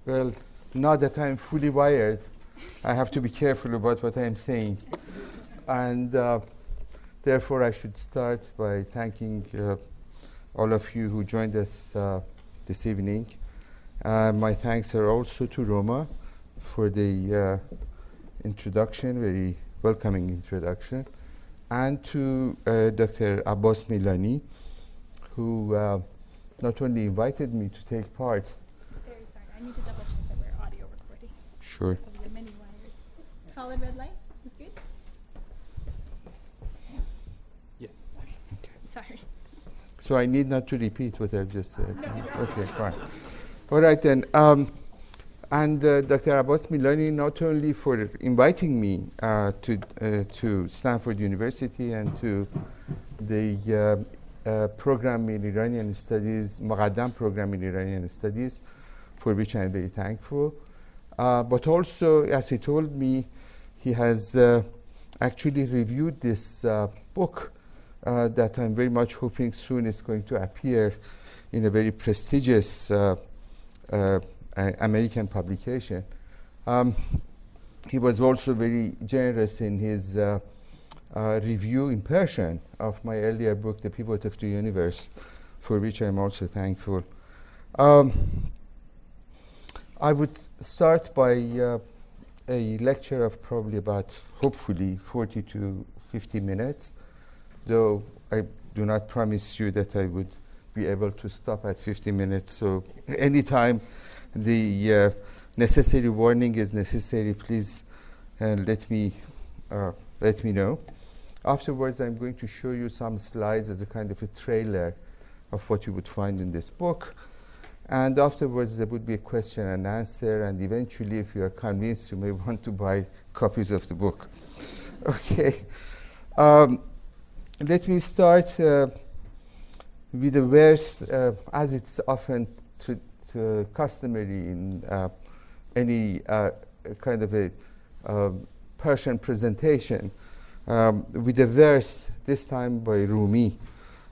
Well, now that I'm fully wired, I have to be careful about what I'm saying. And therefore, I should start by thanking all of you who joined us this evening. My thanks are also to Roma for the introduction, very welcoming introduction, and to Dr. Abbas Milani, who not only invited me to take part. Very sorry, I need to double check that we're audio recording. Sure. Of your many wires. Solid red light is good? Yeah. Okay. Sorry. So I need not to repeat what I've just said. No. Okay, fine. All right then. And Dr. Abbas Milani, not only for inviting me to Stanford University and to the program in Iranian Studies, Muqaddam program in Iranian Studies, for which I'm very thankful. But also, as he told me, he has actually reviewed this book that I'm very much hoping soon is going to appear in a very prestigious American publication. He was also very generous in his review in Persian of my earlier book, The Pivot of the Universe, for which I'm also thankful. I would start by a lecture of probably about, hopefully, 40 to 50 minutes, though I do not promise you that I would be able to stop at 50 minutes. So anytime the necessary warning is necessary, please let me know. Afterwards, I'm going to show you some slides as a kind of a trailer of what you would find in this book. And afterwards, there would be a question and answer. And eventually, if you are convinced, you may want to buy copies of the book. Okay. Let me start with a verse, as it's often customary in any kind of a Persian presentation, with a verse, this time by Rumi.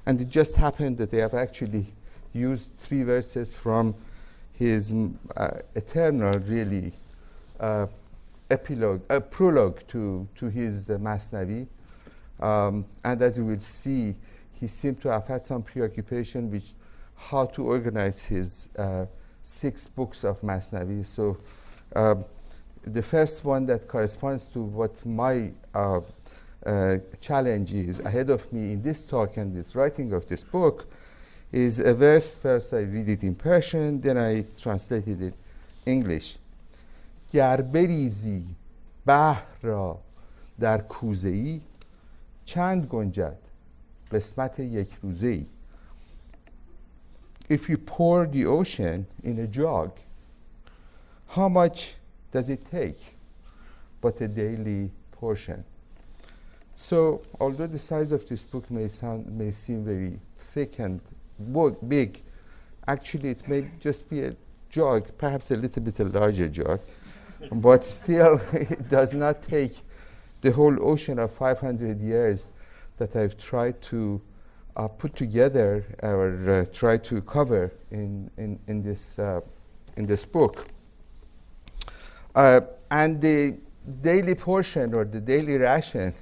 And it just happened that they have actually used 3 verses from his eternal, really, prologue to his Masnavi. And as you will see, he seemed to have had some preoccupation with how to organize his 6 books of Masnavi. So the first one that corresponds to what my challenge is ahead of me in this talk and this writing of this book is a verse. First I read it in Persian, then I translated it in English. گر بریزی بحر را در کوزه‌ای چند گنجد قسمت یک روزه‌ای. If you pour the ocean in a jug, how much does it take but a daily portion? So, although the size of this book may seem very thick and big, actually it may just be a jug, perhaps a little bit a larger jug, but still it does not take the whole ocean of 500 years that I've tried to put together or try to cover in this book. And the daily portion or the daily ration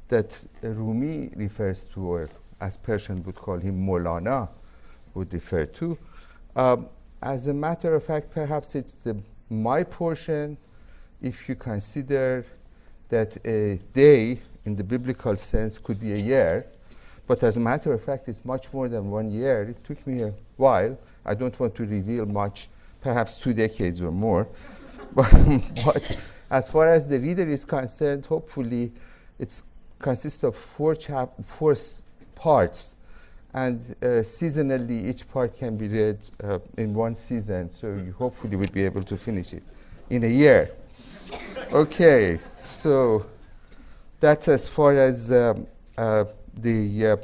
that Rumi refers to, or as Persian would call him, Molana would refer to. As a matter of fact, perhaps it's my portion if you consider that a day in the biblical sense could be a year. But as a matter of fact, it's much more than 1 year. It took me a while. I don't want to reveal much, perhaps 2 decades or more. But as far as the reader is concerned, hopefully it consists of 4 parts. And seasonally, each part can be read in 1 season. So you hopefully would be able to finish it in a year. Okay, so that's as far as the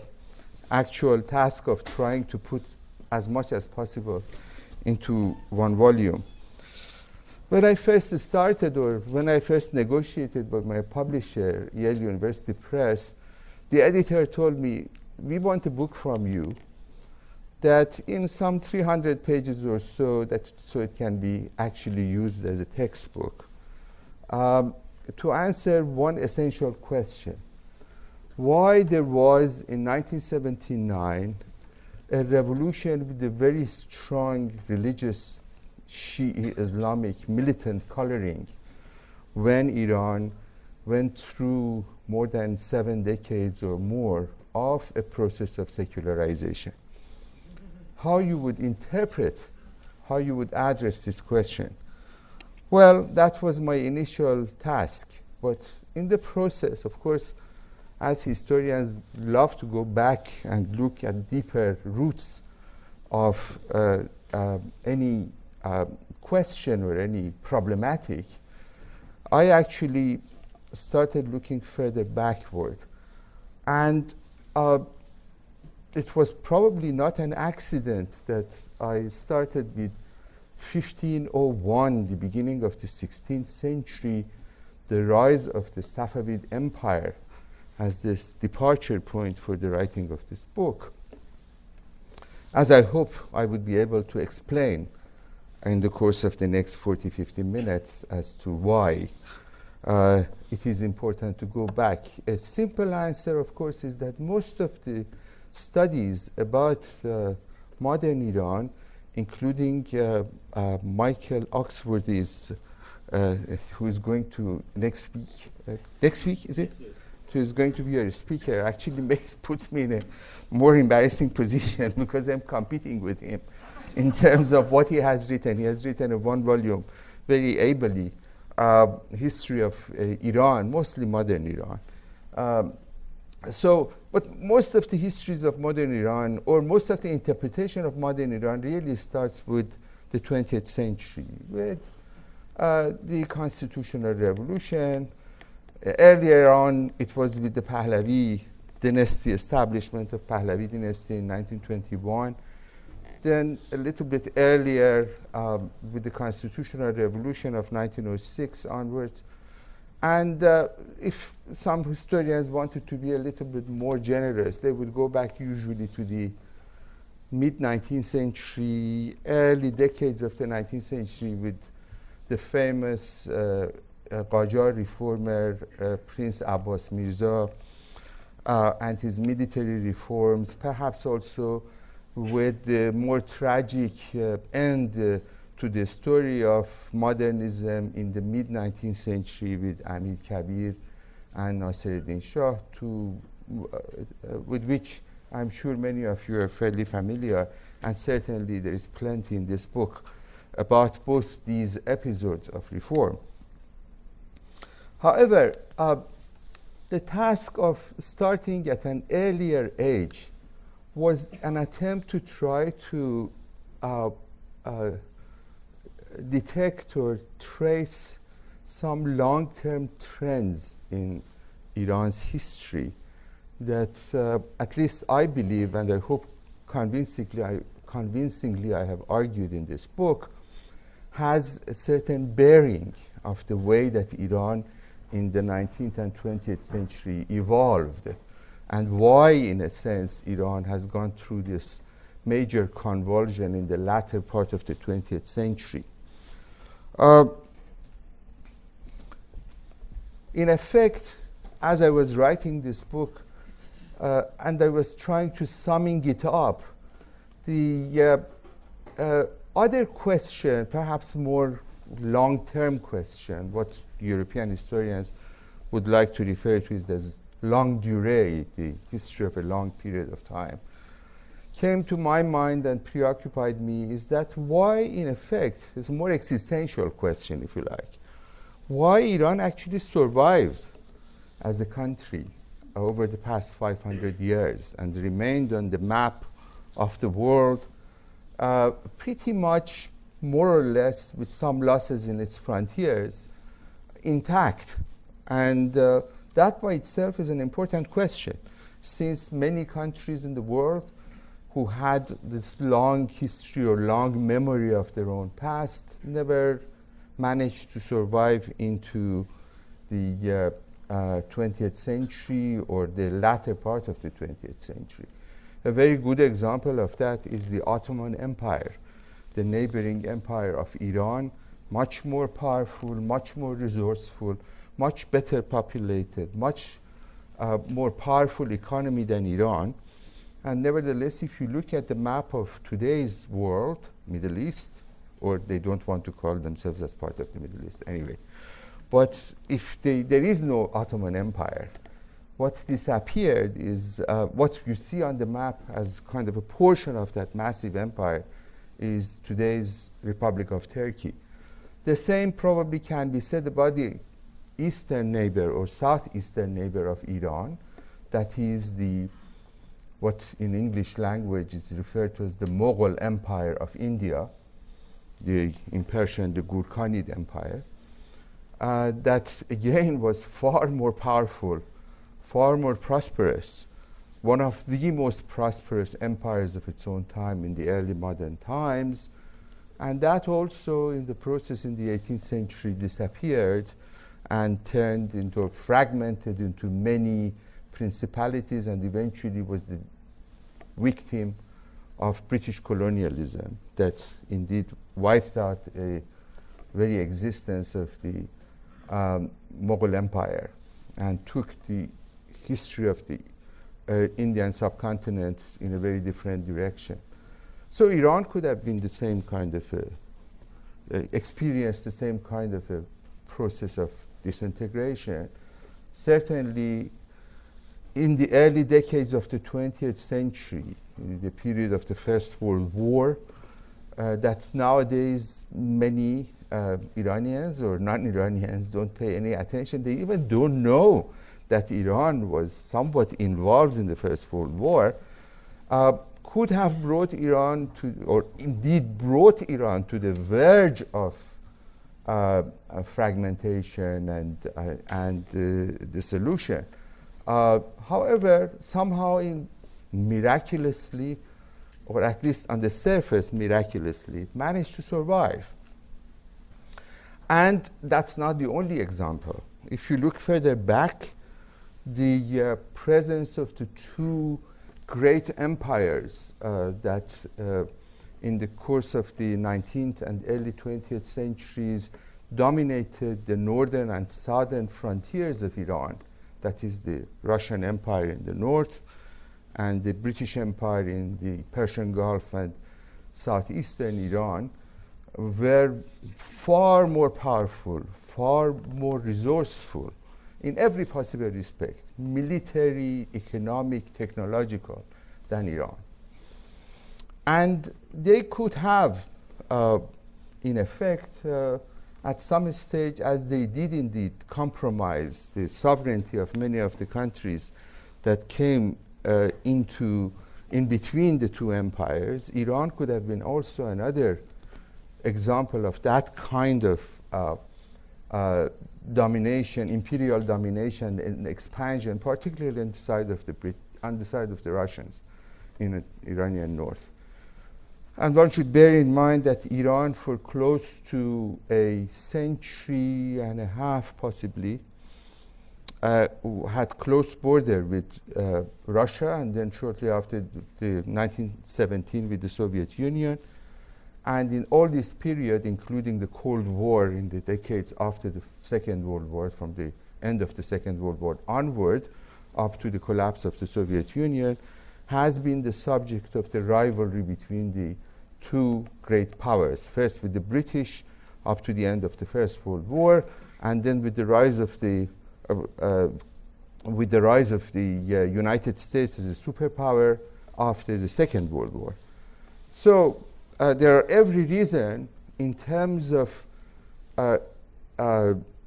actual task of trying to put as much as possible into 1 volume. When I first started, or when I first negotiated with my publisher, Yale University Press, the editor told me, we want a book from you that in some 300 pages or so, so it can be actually used as a textbook, to answer one essential question: why there was in 1979 a revolution with a very strong religious Shi'i Islamic militant coloring when Iran went through more than 7 decades or more of a process of secularization. How you would interpret, how you would address this question? Well, that was my initial task. But in the process, of course, as historians love to go back and look at deeper roots of any question or any problematic, I actually started looking further backward. And it was probably not an accident that I started with 1501, the beginning of the 16th century, the rise of the Safavid Empire, as this departure point for the writing of this book, as I hope I would be able to explain in the course of the next 40-50 minutes as to why it is important to go back. A simple answer, of course, is that most of the studies about modern Iran, including Michael Oxworthy's, who is going to next week, is it? Who is going to be our speaker, actually puts me in a more embarrassing position because I'm competing with him in terms of what he has written. He has written a 1-volume, very ably, history of Iran, mostly modern Iran. But most of the histories of modern Iran, or most of the interpretation of modern Iran, really starts with the 20th century, with the constitutional revolution. Earlier on, it was with the Pahlavi dynasty, establishment of Pahlavi dynasty in 1921. Then a little bit earlier, with the constitutional revolution of 1906 onwards. And if some historians wanted to be a little bit more generous, they would go back usually to the mid-19th century, early decades of the 19th century, with the famous Qajar reformer, Prince Abbas Mirza, and his military reforms, perhaps also with the more tragic end to the story of modernism in the mid-19th century with Amir Kabir and Nasiruddin Shah, with which I'm sure many of you are fairly familiar, and certainly there is plenty in this book about both these episodes of reform. However, the task of starting at an earlier age was an attempt to try to detect or trace some long-term trends in Iran's history that at least I believe, and I hope convincingly I have argued in this book, has a certain bearing of the way that Iran in the 19th and 20th century evolved, and why, in a sense, Iran has gone through this major convulsion in the latter part of the 20th century. In effect, as I was writing this book, and I was trying to summing it up, the other question, perhaps more long-term question, what European historians would like to refer to as longue durée, the history of a long period of time, came to my mind and preoccupied me, is that why, in effect, it's a more existential question, if you like, why Iran actually survived as a country over the past 500 years and remained on the map of the world pretty much more or less, with some losses in its frontiers, intact. And that by itself is an important question, since many countries in the world who had this long history or long memory of their own past never managed to survive into the 20th century or the latter part of the 20th century. A very good example of that is the Ottoman Empire, the neighboring empire of Iran, much more powerful, much more resourceful, much better populated, much more powerful economy than Iran. And nevertheless, if you look at the map of today's world, Middle East, or they don't want to call themselves as part of the Middle East anyway, but if there is no Ottoman Empire, what disappeared is what you see on the map as kind of a portion of that massive empire is today's Republic of Turkey. The same probably can be said about the eastern neighbor or southeastern neighbor of Iran, that is what in English language is referred to as the Mughal Empire of India, in Persian, the Gurkhanid Empire, that again was far more powerful, far more prosperous, one of the most prosperous empires of its own time in the early modern times, and that also in the process in the 18th century disappeared and turned into, fragmented into many principalities, and eventually was the victim of British colonialism that indeed wiped out a very existence of the Mughal Empire and took the history of the Indian subcontinent in a very different direction. So Iran could have been the same kind of experienced the same kind of a process of disintegration. Certainly in the early decades of the 20th century, in the period of the First World War, that nowadays many Iranians or non-Iranians don't pay any attention. They even don't know that Iran was somewhat involved in the First World War, could have brought Iran to, or indeed brought Iran to the verge of fragmentation and dissolution. However, somehow miraculously, or at least on the surface miraculously, it managed to survive. And that's not the only example. If you look further back, the presence of the two great empires that in the course of the 19th and early 20th centuries dominated the northern and southern frontiers of Iran, that is the Russian Empire in the north and the British Empire in the Persian Gulf and southeastern Iran, were far more powerful, far more resourceful in every possible respect, military, economic, technological, than Iran. And they could have, in effect, at some stage, as they did indeed, compromise the sovereignty of many of the countries that came in between the two empires. Iran could have been also another example of that kind of domination, imperial domination and expansion, particularly on the side of the Russians in the Iranian north. And one should bear in mind that Iran, for close to a century and a half possibly, had close border with Russia, and then shortly after the 1917 with the Soviet Union. And in all this period, including the Cold War in the decades after the Second World War, from the end of the Second World War onward, up to the collapse of the Soviet Union, has been the subject of the rivalry between the two great powers. First with the British up to the end of the First World War, and then with the rise of the United States as a superpower after the Second World War. So there are every reason in terms of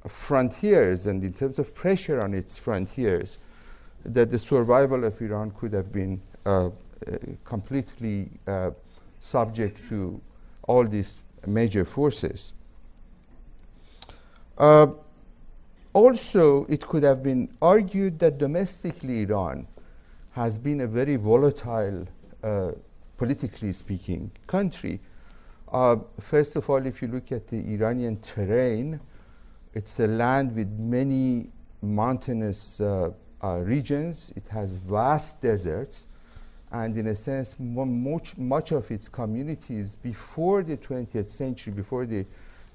frontiers and in terms of pressure on its frontiers that the survival of Iran could have been completely subject to all these major forces. Also, it could have been argued that domestically Iran has been a very volatile, politically speaking, country. First of all, if you look at the Iranian terrain, it's a land with many mountainous regions. It has vast deserts, and in a sense, much of its communities before the 20th century, before the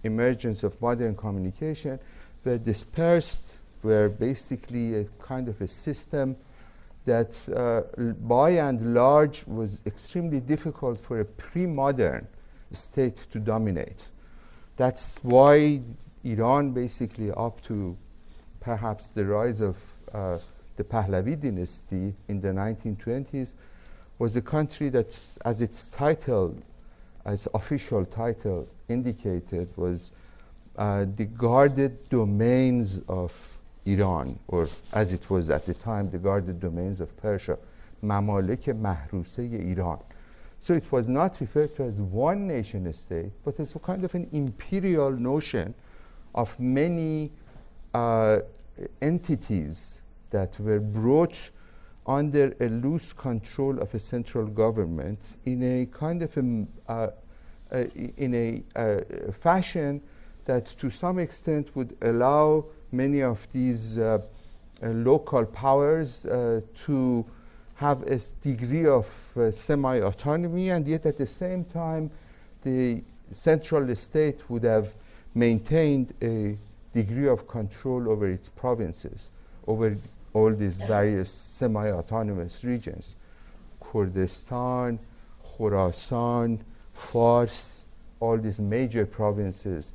emergence of modern communication, were dispersed, were basically a kind of a system that by and large was extremely difficult for a pre-modern state to dominate. That's why Iran basically up to perhaps the rise of the Pahlavi dynasty in the 1920s was a country that, as its title, its official title indicated, was the guarded domains of Iran, or as it was at the time, the guarded domains of Persia, Mamalik Mahruse Iran. So it was not referred to as one nation state, but as a kind of an imperial notion of many entities that were brought under a loose control of a central government in a kind of a fashion that to some extent would allow many of these local powers to have a degree of semi-autonomy, and yet at the same time the central state would have maintained a degree of control over its provinces, over all these various semi-autonomous regions. Kurdistan, Khorasan, Fars, all these major provinces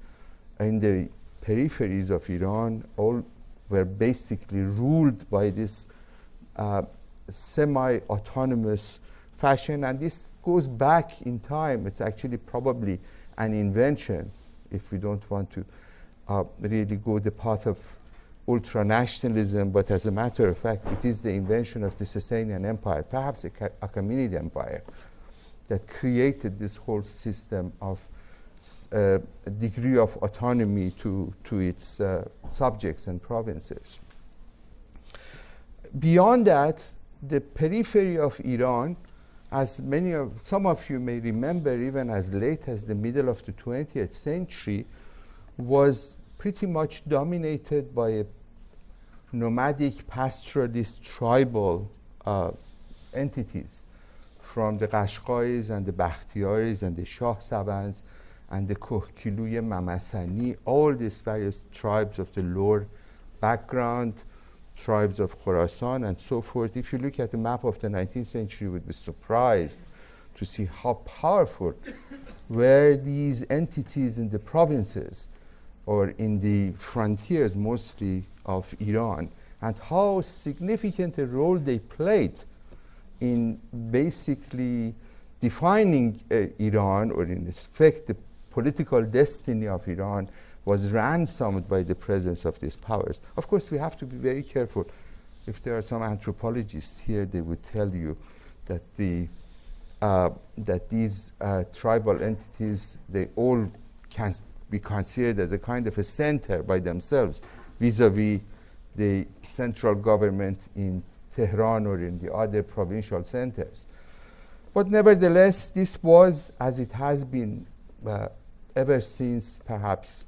in the peripheries of Iran all were basically ruled by this semi-autonomous fashion, and this goes back in time. It's actually probably an invention, if we don't want to really go the path of ultranationalism, but as a matter of fact, it is the invention of the Sasanian Empire, perhaps a Achaemenid Empire, that created this whole system of a degree of autonomy to its subjects and provinces. Beyond that, the periphery of Iran, as some of you may remember, even as late as the middle of the 20th century, was pretty much dominated by a nomadic, pastoralist, tribal entities, from the Qashqais and the Bakhtiaris and the Shah Sabans and the Kohkiluy Mamasani, all these various tribes of the lower background, tribes of Khorasan and so forth. If you look at the map of the 19th century, you would be surprised to see how powerful were these entities in the provinces or in the frontiers mostly of Iran, and how significant a role they played in basically defining Iran, or in effect the political destiny of Iran was ransomed by the presence of these powers. Of course, we have to be very careful. If there are some anthropologists here, they would tell you that that these tribal entities, they all can be considered as a kind of a center by themselves vis-a-vis the central government in Tehran or in the other provincial centers. But nevertheless, this was, as it has been ever since perhaps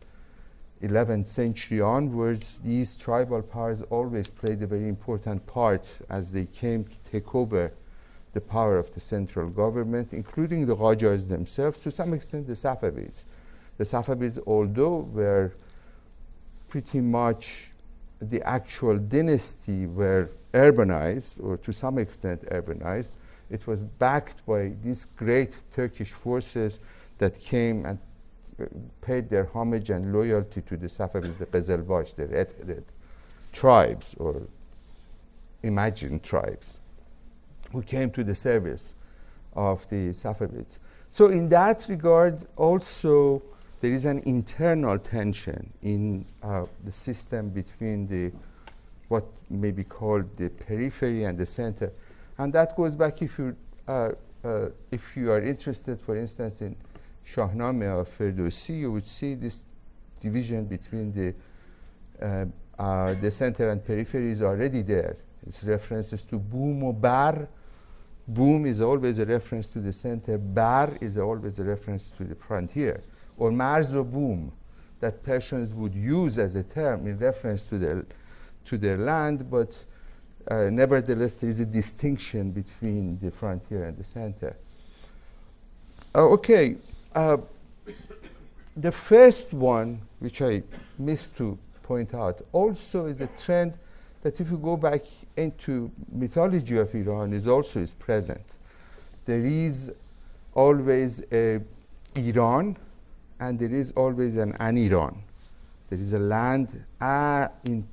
11th century onwards, these tribal powers always played a very important part as they came to take over the power of the central government, including the Qajars themselves, to some extent the Safavids. The Safavids, although were pretty much the actual dynasty, were urbanized, or to some extent urbanized, it was backed by these great Turkish forces that came and paid their homage and loyalty to the Safavids, the Qizilbash, the red-headed tribes or imagined tribes, who came to the service of the Safavids. So in that regard, also, there is an internal tension in the system between what may be called the periphery and the center. And that goes back, if you are interested, for instance, in Shahnameh of Ferdowsi, you would see this division between the center and periphery is already there. It's references to Boom or Bar. Boom is always a reference to the center. Bar is always a reference to the frontier. Or Marz or Boom, that Persians would use as a term in reference to their land, but nevertheless, there is a distinction between the frontier and the center. Okay, the first one, which I missed to point out, also is a trend that if you go back into mythology of Iran, is present. There is always a Iran, and there is always an Iran. There is a land, in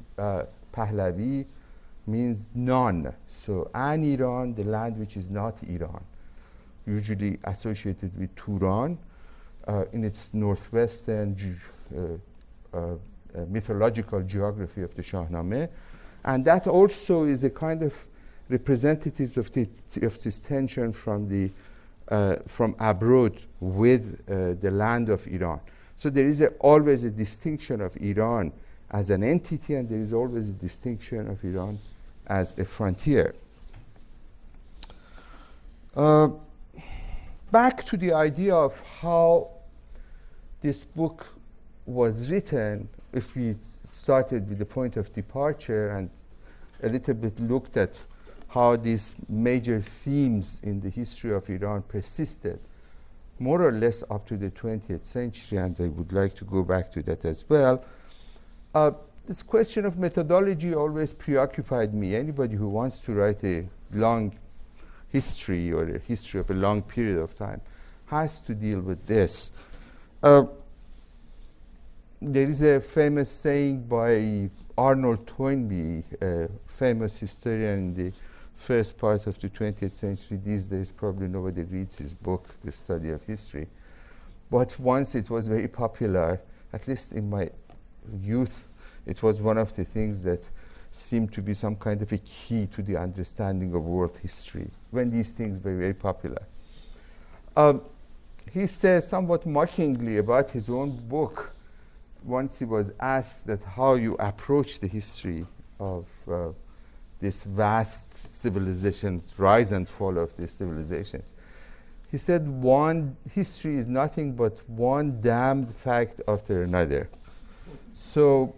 Pahlavi means none. So an Iran, the land which is not Iran, usually associated with Turan in its northwestern mythological geography of the Shahnameh. And that also is a kind of representative of this tension from abroad with the land of Iran. So there is always a distinction of Iran as an entity, and there is always a distinction of Iran as a frontier. Back to the idea of how this book was written, if we started with the point of departure and a little bit looked at how these major themes in the history of Iran persisted, more or less up to the 20th century, and I would like to go back to that as well. This question of methodology always preoccupied me. Anybody who wants to write a long history or a history of a long period of time has to deal with this. There is a famous saying by Arnold Toynbee, a famous historian in the first part of the 20th century. These days, probably nobody reads his book, The Study of History. But once it was very popular, at least in my youth, it was one of the things that seemed to be some kind of a key to the understanding of world history, when these things were very popular. He says somewhat mockingly about his own book, once he was asked that how you approach the history of this vast civilization, rise and fall of these civilizations. He said, history is nothing but one damned fact after another. So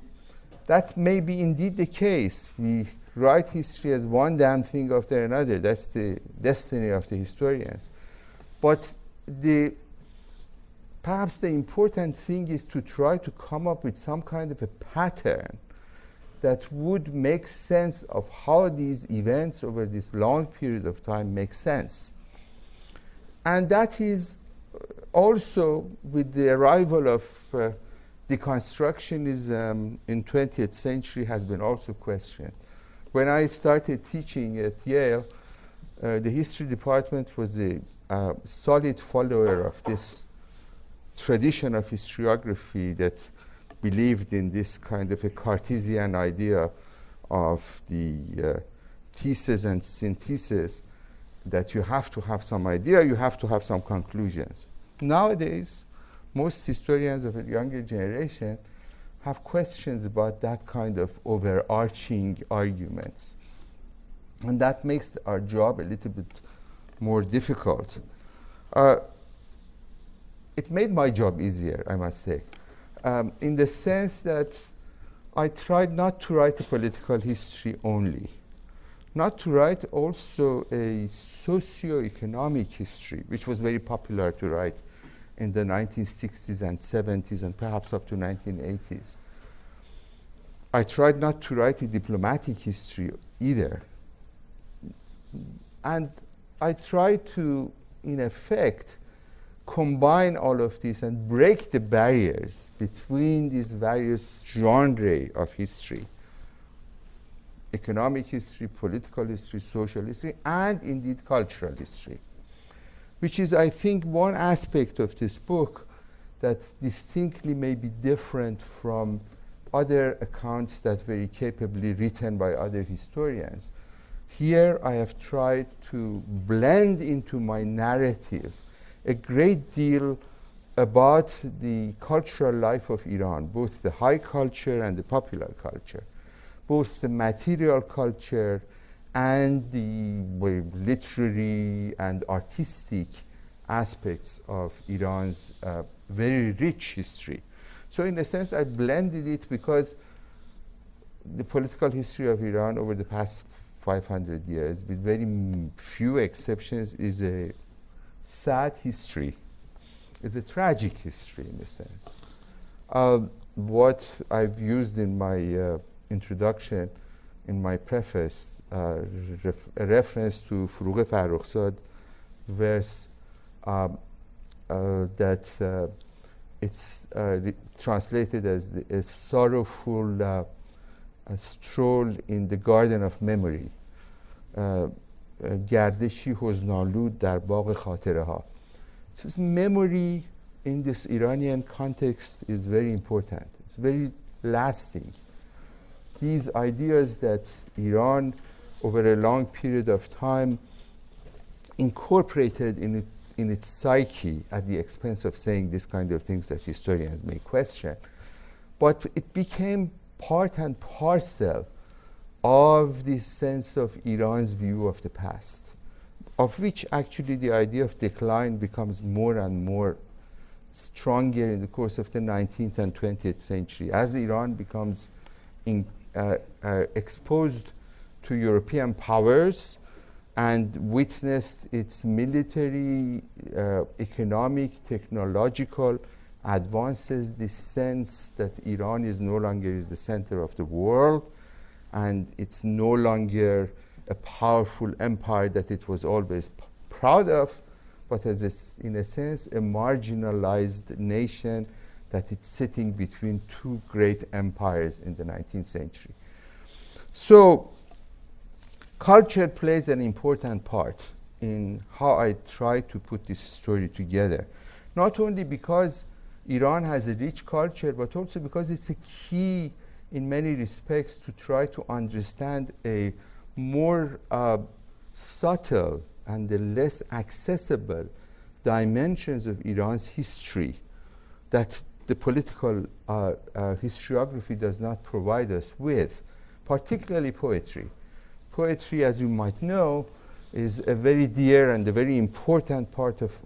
that may be indeed the case. We write history as one damn thing after another. That's the destiny of the historians. But perhaps the important thing is to try to come up with some kind of a pattern that would make sense of how these events over this long period of time make sense. And that is also with the arrival of deconstructionism in 20th century has been also questioned. When I started teaching at Yale, the history department was a solid follower of this tradition of historiography that believed in this kind of a Cartesian idea of the thesis and synthesis, that you have to have some idea, you have to have some conclusions. Nowadays, most historians of a younger generation have questions about that kind of overarching arguments. And that makes our job a little bit more difficult. It made my job easier, I must say, in the sense that I tried not to write a political history only, not to write also a socio-economic history, which was very popular to write in the 1960s and 70s and perhaps up to 1980s. I tried not to write a diplomatic history either. And I tried to, in effect, combine all of this and break the barriers between these various genres of history: economic history, political history, social history, and indeed cultural history, which is, I think, one aspect of this book that distinctly may be different from other accounts that were very capably written by other historians. Here I have tried to blend into my narrative a great deal about the cultural life of Iran, both the high culture and the popular culture, both the material culture and the literary and artistic aspects of Iran's very rich history. So in a sense, I blended it because the political history of Iran over the past 500 years, with very few exceptions, is a sad history. It's a tragic history in a sense. What I've used in my introduction, in my preface, a reference to Furuq Farrokhzad verse that it's translated as a sorrowful stroll in the garden of memory. گردشی حزن‌آلود در باغ خاطره ها. So memory in this Iranian context is very important. It's very lasting. These ideas that Iran, over a long period of time, incorporated in its psyche at the expense of saying this kind of things that historians may question, but it became part and parcel of this sense of Iran's view of the past, of which actually the idea of decline becomes more and more stronger in the course of the 19th and 20th century. As Iran becomes exposed to European powers and witnessed its military, economic, technological advances, this sense that Iran is no longer is the center of the world, and it's no longer a powerful empire that it was always proud of, but as in a sense a marginalized nation that it's sitting between two great empires in the 19th century. So culture plays an important part in how I try to put this story together, not only because Iran has a rich culture, but also because it's a key in many respects to try to understand a more subtle and the less accessible dimensions of Iran's history that the political historiography does not provide us with, particularly poetry. Poetry, as you might know, is a very dear and a very important part of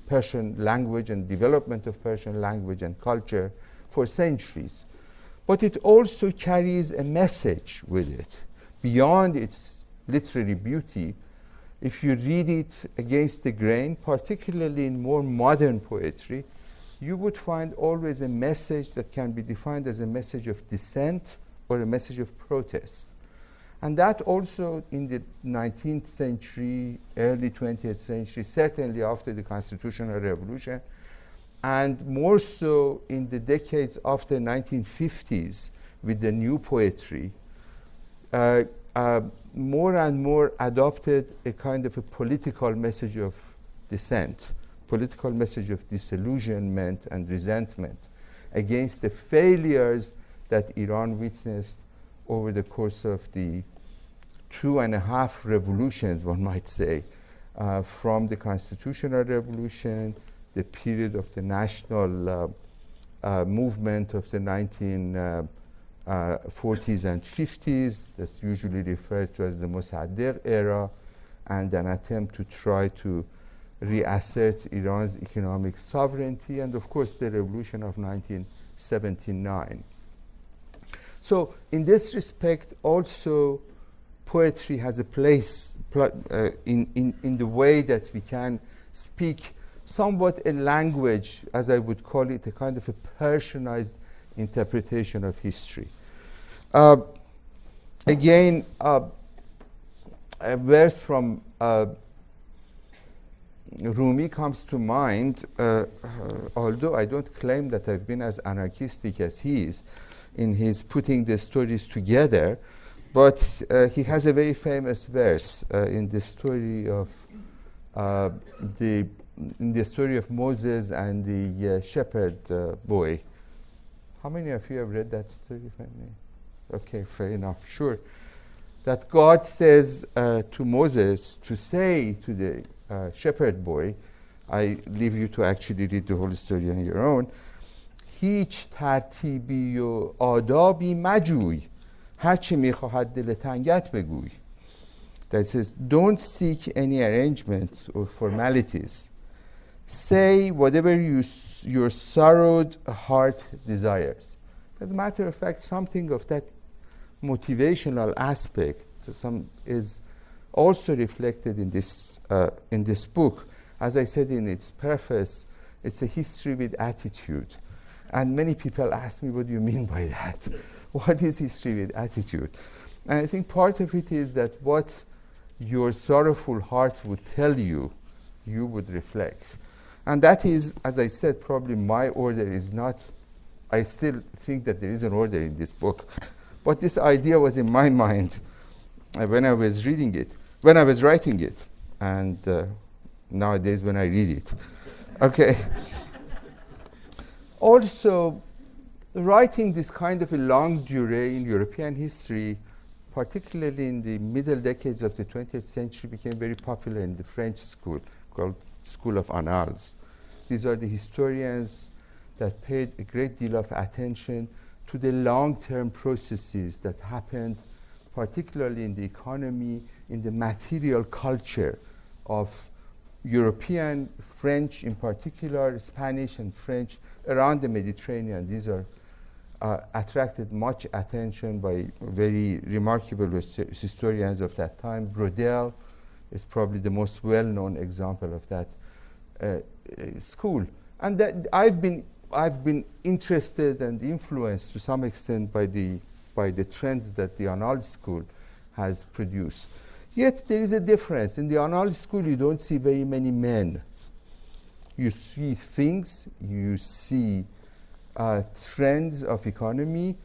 Persian language and development of Persian language and culture for centuries. But it also carries a message with it. Beyond its literary beauty, if you read it against the grain, particularly in more modern poetry, you would find always a message that can be defined as a message of dissent or a message of protest. And that also in the 19th century, early 20th century, certainly after the Constitutional Revolution, and more so in the decades after 1950s with the new poetry, more and more adopted a kind of a political message of dissent, political message of disillusionment and resentment against the failures that Iran witnessed over the course of the 2.5 revolutions, one might say, from the Constitutional Revolution, the period of the national movement of the 1940s and 50s, that's usually referred to as the Mossadegh era, and an attempt to try to reassert Iran's economic sovereignty, and of course the revolution of 1979. So in this respect, also poetry has a place in the way that we can speak somewhat a language, as I would call it, a kind of a Persianized interpretation of history. Again, a verse from Rumi comes to mind, although I don't claim that I've been as anarchistic as he is in his putting the stories together, but he has a very famous verse in the story of Moses and the shepherd boy. How many of you have read that story? Okay, fair enough, sure. That God says to Moses to say to the shepherd boy, I leave you to actually read the whole story on your own, هیچ ترتیبی و آدابی مجوی هرچی میخواهد دل تنگت بگوی. That says, don't seek any arrangements or formalities. Say whatever your sorrowed heart desires. As a matter of fact, something of that motivational aspect So some is also reflected in this book. As I said in its preface, it's a history with attitude. And many people ask me, what do you mean by that? What is history with attitude? And I think part of it is that what your sorrowful heart would tell you, you would reflect. And that is, as I said, probably my order is not, I still think that there is an order in this book. But this idea was in my mind when I was reading it, when I was writing it, and nowadays when I read it. Okay. Also, writing this kind of a longue durée in European history, particularly in the middle decades of the 20th century, became very popular in the French school called School of Annales. These are the historians that paid a great deal of attention to the long-term processes that happened, particularly in the economy, in the material culture of European, French in particular, Spanish and French around the Mediterranean. These are attracted much attention by very remarkable historians of that time. Brodel is probably the most well-known example of that school. And that I've been interested and influenced to some extent by the trends that the Annales school has produced. Yet there is a difference. In the Annales school, you don't see very many men. You see things, you see trends of economy,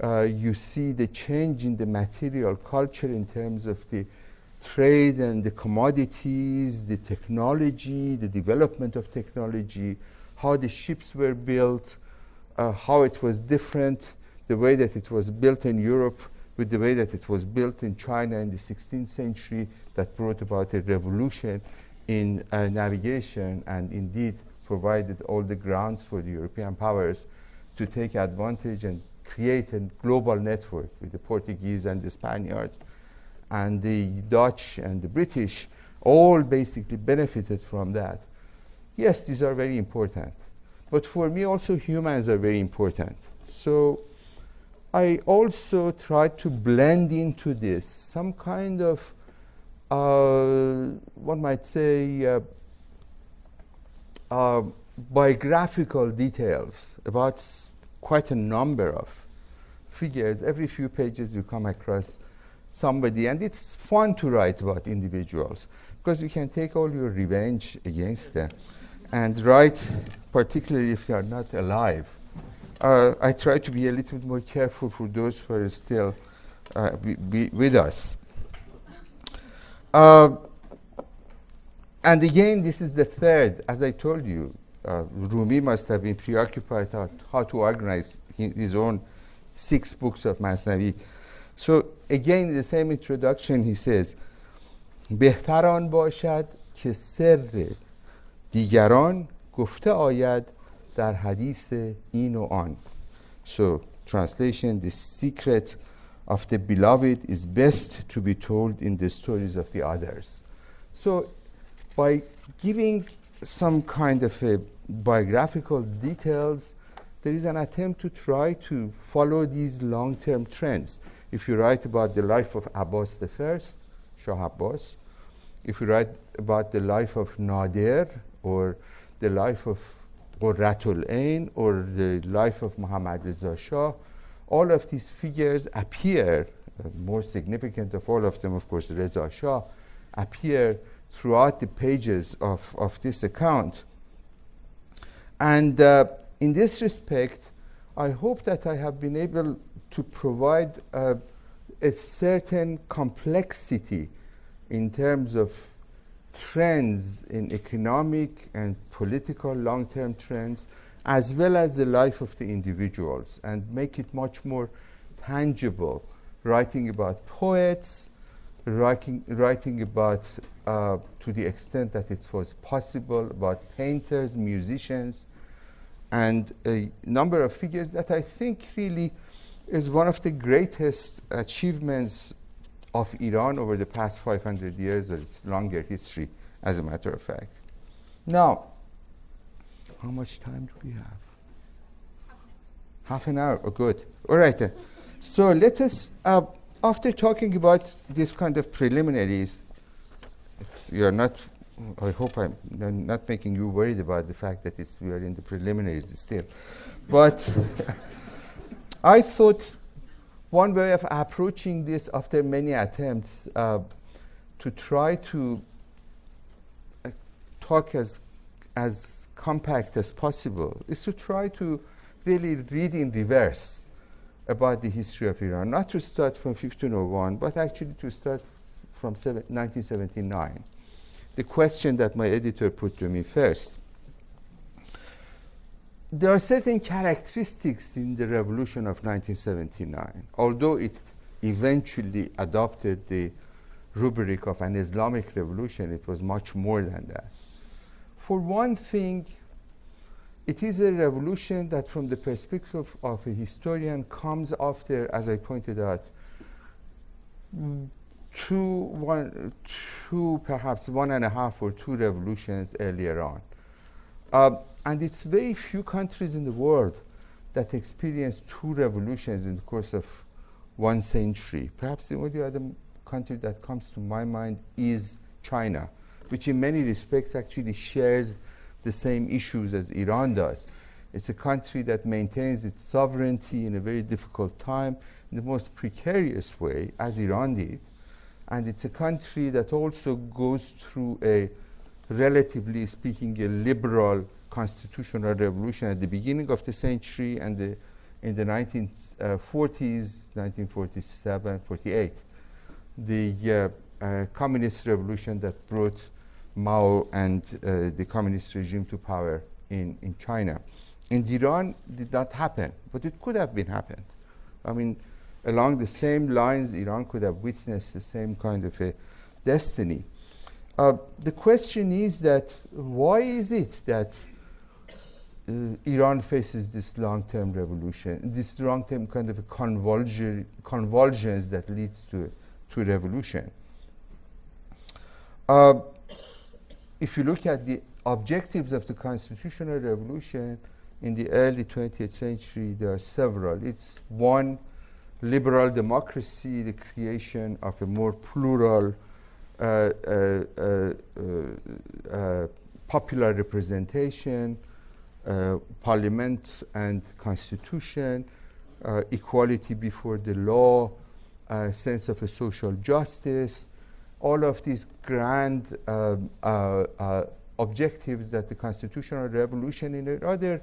you see the change in the material culture in terms of the trade and the commodities, the technology, the development of technology, how the ships were built, how it was different, the way that it was built in Europe with the way that it was built in China in the 16th century, that brought about a revolution in navigation and indeed provided all the grounds for the European powers to take advantage and create a global network with the Portuguese and the Spaniards and the Dutch and the British, all basically benefited from that. Yes, these are very important. But for me also humans are very important. So I also try to blend into this some kind of, one might say, biographical details about quite a number of figures. Every few pages you come across somebody, and it's fun to write about individuals because you can take all your revenge against them and write, particularly if they are not alive. I try to be a little bit more careful for those who are still with us. And again, this is the third. As I told you, Rumi must have been preoccupied how to organize his own 6 books of Masnavi. So again, in the same introduction, he says, بهتر آن باشد که سر دیگران گفته آید در حدیث این و آن. So, translation, the secret of the beloved is best to be told in the stories of the others. So, by giving some kind of a biographical details, there is an attempt to try to follow these long-term trends. If you write about the life of Abbas I, Shah Abbas, if you write about the life of Nadir, or the life of Qurratul Ain, or the life of Muhammad Reza Shah, all of these figures appear, more significant of all of them, of course, Reza Shah, appear throughout the pages of this account. And in this respect, I hope that I have been able to provide a certain complexity in terms of trends in economic and political long-term trends, as well as the life of the individuals, and make it much more tangible, writing about poets, writing about, to the extent that it was possible, about painters, musicians, and a number of figures that I think really is one of the greatest achievements of Iran over the past 500 years, or its longer history, as a matter of fact. Now, how much time do we have? Half an hour. Oh, good. All right. So let us after talking about this kind of preliminaries, you're not, I hope I'm not making you worried about the fact that we are in the preliminaries still. But I thought one way of approaching this after many attempts to try to talk as compact as possible is to try to really read in reverse about the history of Iran, not to start from 1501, but actually to start from 1979. The question that my editor put to me first. There are certain characteristics in the revolution of 1979. Although it eventually adopted the rubric of an Islamic revolution, it was much more than that. For one thing, it is a revolution that from the perspective of a historian comes after, as I pointed out, perhaps 1.5 or 2 revolutions earlier on. And it's very few countries in the world that experienced 2 revolutions in the course of 1 century. Perhaps the only other country that comes to my mind is China, which in many respects actually shares the same issues as Iran does. It's a country that maintains its sovereignty in a very difficult time, in the most precarious way, as Iran did. And it's a country that also goes through a, relatively speaking, a liberal constitutional revolution at the beginning of the century, and in the 1940s, 1947, 48, the communist revolution that brought Mao and the communist regime to power in China. In Iran, did not happen, but it could have been happened. I mean, along the same lines, Iran could have witnessed the same kind of a destiny. The question is that why is it that Iran faces this long-term revolution, this long-term kind of a convulsions that leads to revolution? If you look at the objectives of the constitutional revolution in the early 20th century, there are several. It's one, liberal democracy, the creation of a more plural popular representation, parliament and constitution, equality before the law, sense of a social justice, all of these grand objectives that the constitutional revolution in a rather,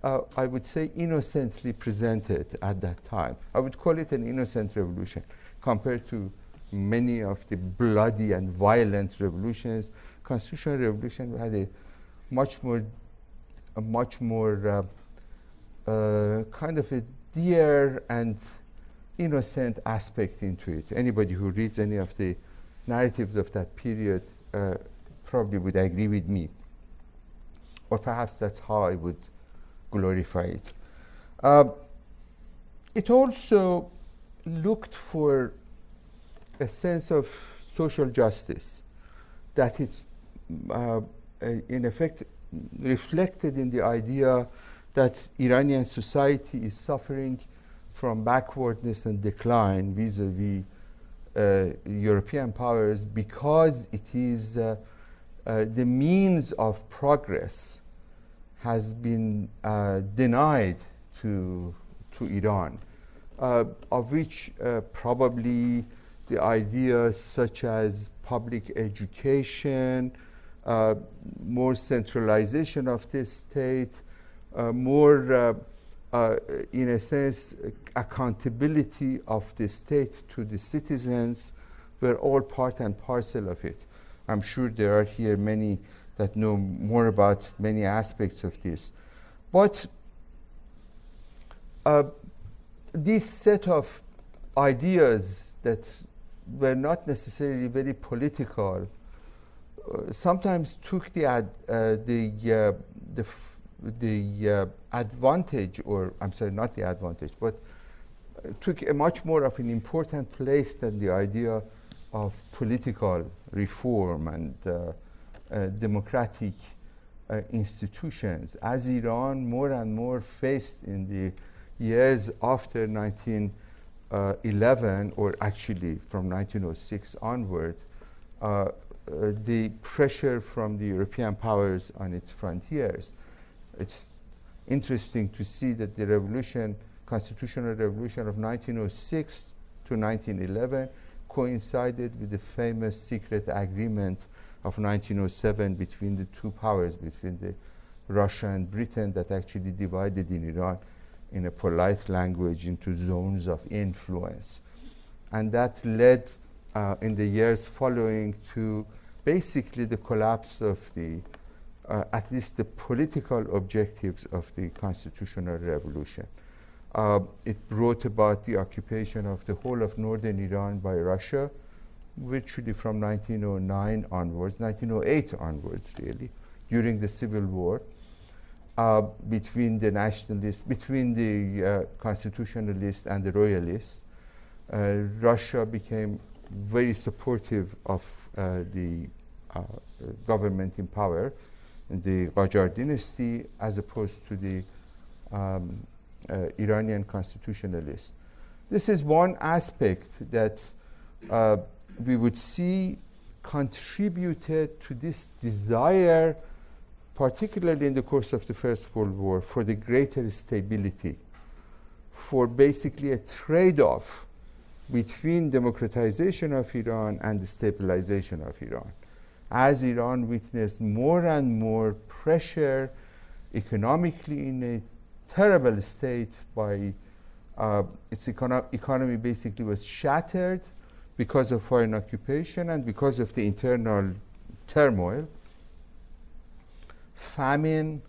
I would say, innocently presented at that time. I would call it an innocent revolution compared to many of the bloody and violent revolutions. Constitutional revolution had a much more kind of a dear and innocent aspect into it. Anybody who reads any of the narratives of that period probably would agree with me. Or perhaps that's how I would glorify it. It also looked for a sense of social justice that it's in effect reflected in the idea that Iranian society is suffering from backwardness and decline vis-a-vis European powers because it is the means of progress has been denied to Iran, of which probably the ideas such as public education, more centralization of the state, more, in a sense, accountability of the state to the citizens were all part and parcel of it. I'm sure there are here many that know more about many aspects of this. But this set of ideas that were not necessarily very political sometimes took the advantage, or I'm sorry, not the advantage, but took a much more of an important place than the idea of political reform and democratic institutions. As Iran more and more faced in the years after 1911, or actually from 1906 onward, the pressure from the European powers on its frontiers. It's interesting to see that the constitutional revolution of 1906 to 1911 coincided with the famous secret agreement of 1907 between the two powers, between Russia and Britain, that actually divided in Iran, in a polite language, into zones of influence. And that led in the years following to basically the collapse of at least the political objectives of the constitutional revolution. It brought about the occupation of the whole of northern Iran by Russia, virtually from 1909 onwards, 1908 onwards really, during the Civil War, between the nationalists, between the constitutionalists and the royalists. Russia became very supportive of the government in power, the Qajar dynasty, as opposed to the Iranian constitutionalists. This is one aspect that we would see contributed to this desire, particularly in the course of the First World War, for the greater stability, for basically a trade-off between democratization of Iran and the stabilization of Iran. As Iran witnessed more and more pressure economically in a terrible state by its economy basically was shattered because of foreign occupation and because of the internal turmoil, famine,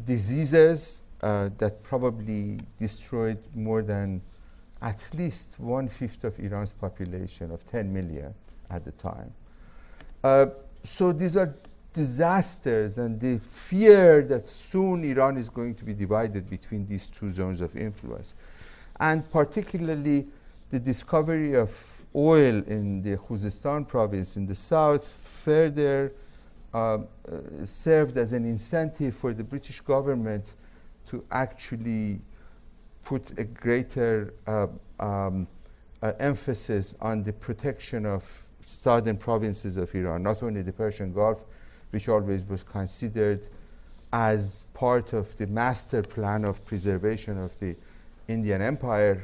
diseases that probably destroyed more than at least 1/5 of Iran's population of 10 million at the time. So these are disasters, and the fear that soon Iran is going to be divided between these two zones of influence. And particularly the discovery of oil in the Khuzestan province in the south further served as an incentive for the British government to actually put a greater emphasis on the protection of southern provinces of Iran, not only the Persian Gulf, which always was considered as part of the master plan of preservation of the Indian Empire,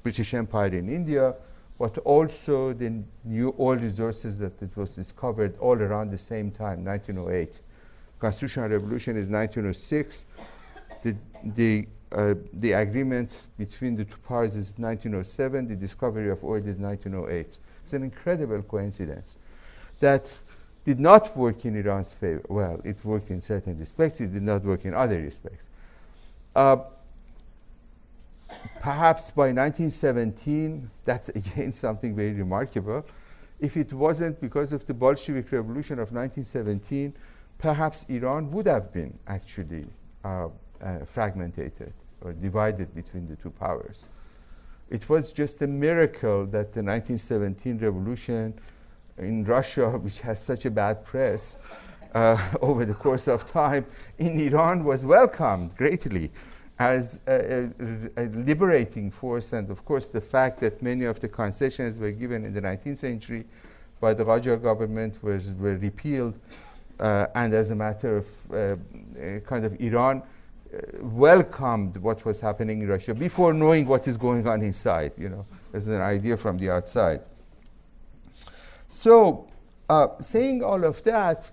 British Empire in India, but also the new oil resources that it was discovered all around the same time, 1908. Constitutional Revolution is 1906. The agreement between the two parties is 1907. The discovery of oil is 1908. It's an incredible coincidence that did not work in Iran's favor. Well, it worked in certain respects. It did not work in other respects. Perhaps by 1917, that's again something very remarkable. If it wasn't because of the Bolshevik Revolution of 1917, perhaps Iran would have been actually fragmented or divided between the two powers. It was just a miracle that the 1917 revolution in Russia, which has such a bad press over the course of time, in Iran was welcomed greatly as a liberating force. And of course, the fact that many of the concessions were given in the 19th century by the Qajar government were repealed. And as a matter of kind of Iran welcomed what was happening in Russia before knowing what is going on inside, as an idea from the outside. So, saying all of that,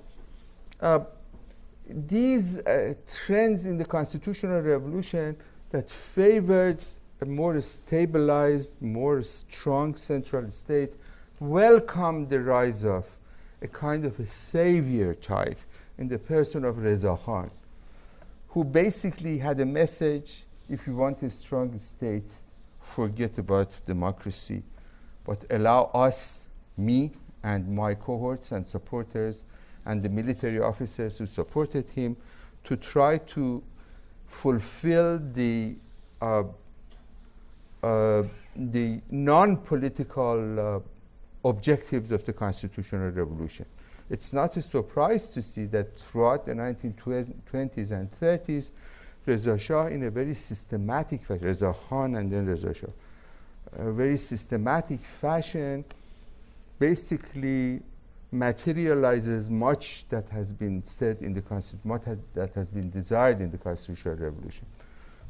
these trends in the constitutional revolution that favored a more stabilized, more strong central state welcomed the rise of a kind of a savior type in the person of Reza Khan, who basically had a message: if you want a strong state, forget about democracy, but allow us, me and my cohorts and supporters and the military officers who supported him, to try to fulfill the non-political objectives of the constitutional revolution. It's not a surprise to see that throughout the 1920s and 30s, Reza Shah in a very systematic fashion, Reza Khan and then Reza Shah, a very systematic fashion, basically materializes much that has been said in the Constitution, that has been desired in the Constitutional Revolution.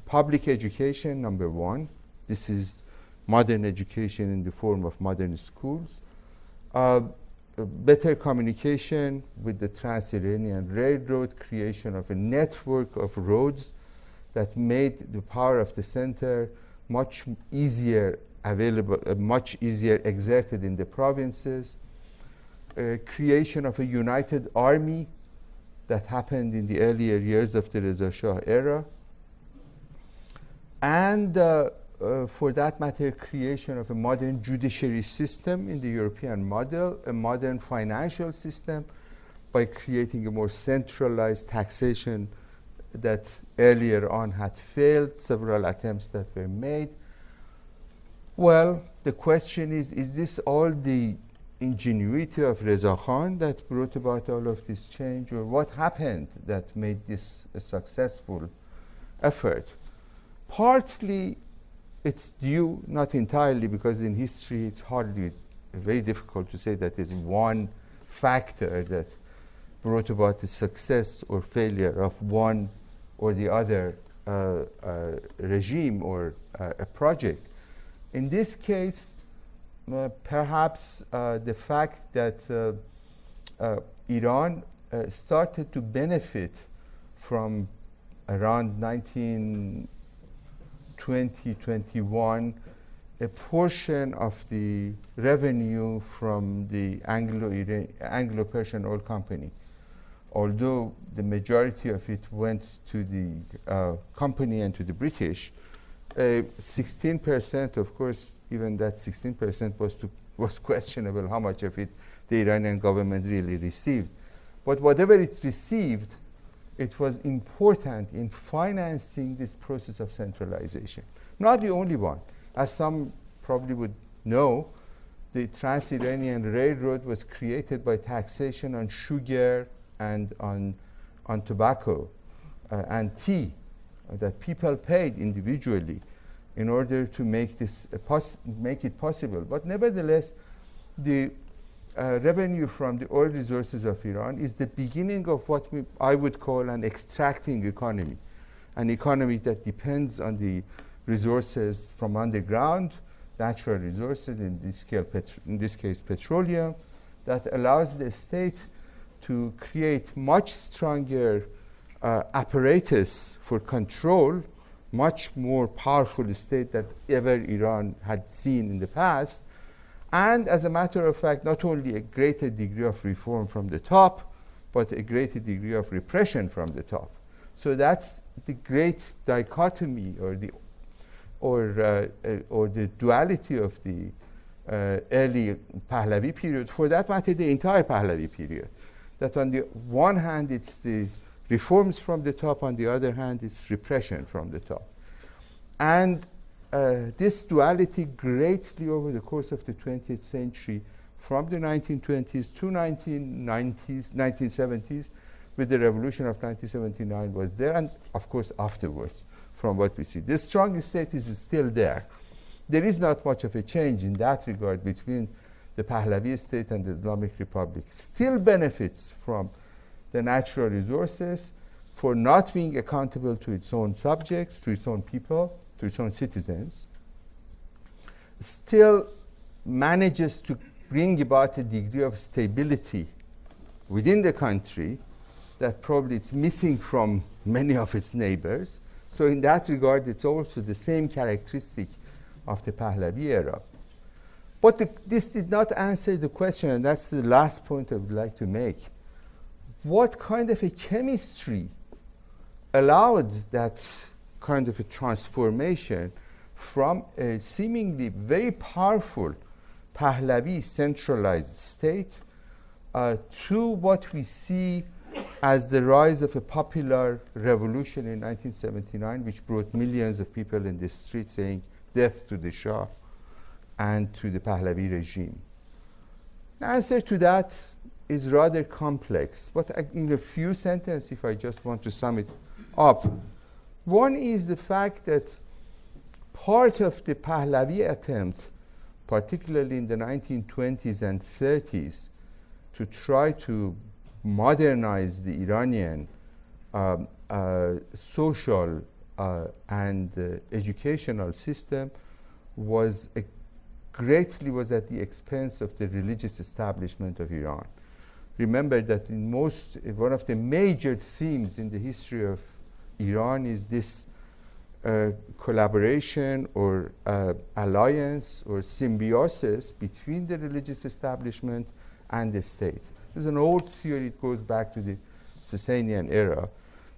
Public education, number one. This is modern education in the form of modern schools. Better communication with the Trans-Iranian Railroad, creation of a network of roads that made the power of the center much easier available, much easier exerted in the provinces. Creation of a united army that happened in the earlier years of the Reza Shah era. And for that matter, creation of a modern judiciary system in the European model, a modern financial system by creating a more centralized taxation that earlier on had failed, several attempts that were made. Well, the question is this all the ingenuity of Reza Khan that brought about all of this change, or what happened that made this a successful effort? Partly it's due, not entirely, because in history it's hardly, very difficult to say that there's one factor that brought about the success or failure of one or the other regime or a project. In this case, perhaps the fact that Iran started to benefit from around 2021, a portion of the revenue from the Anglo-Persian Oil Company. Although the majority of it went to the company and to the British, 16%, of course, even that 16% was questionable how much of it the Iranian government really received. But whatever it received, it was important in financing this process of centralization. Not the only one. As some probably would know, the Trans-Iranian Railroad was created by taxation on sugar and on tobacco and tea that people paid individually in order to make this make it possible. But nevertheless, the revenue from the oil resources of Iran is the beginning of what I would call an extracting economy, an economy that depends on the resources from underground, natural resources, in this case petroleum, that allows the state to create much stronger apparatus for control, much more powerful state than ever Iran had seen in the past. And as a matter of fact, not only a greater degree of reform from the top, but a greater degree of repression from the top. So that's the great dichotomy, or the duality of the early Pahlavi period. For that matter, the entire Pahlavi period. That on the one hand, it's the reforms from the top; on the other hand, it's repression from the top. And this duality greatly over the course of the 20th century, from the 1920s to 1970s, with the revolution of 1979 was there, and of course afterwards, from what we see. This strong state is still there. There is not much of a change in that regard between the Pahlavi state and the Islamic Republic. Still benefits from the natural resources for not being accountable to its own subjects, to its own people, to its own citizens. Still manages to bring about a degree of stability within the country that probably it's missing from many of its neighbors. So in that regard, it's also the same characteristic of the Pahlavi era. But this did not answer the question, and that's the last point I would like to make. What kind of a chemistry allowed that kind of a transformation from a seemingly very powerful Pahlavi centralized state to what we see as the rise of a popular revolution in 1979, which brought millions of people in the street saying death to the Shah and to the Pahlavi regime? The answer to that is rather complex, but in a few sentences, if I just want to sum it up, One is the fact that part of the Pahlavi attempt, particularly in the 1920s and 30s, to try to modernize the Iranian social and educational system was greatly at the expense of the religious establishment of Iran. Remember that in one of the major themes in the history of Iran is this collaboration or alliance or symbiosis between the religious establishment and the state. There's an old theory, it goes back to the Sasanian era,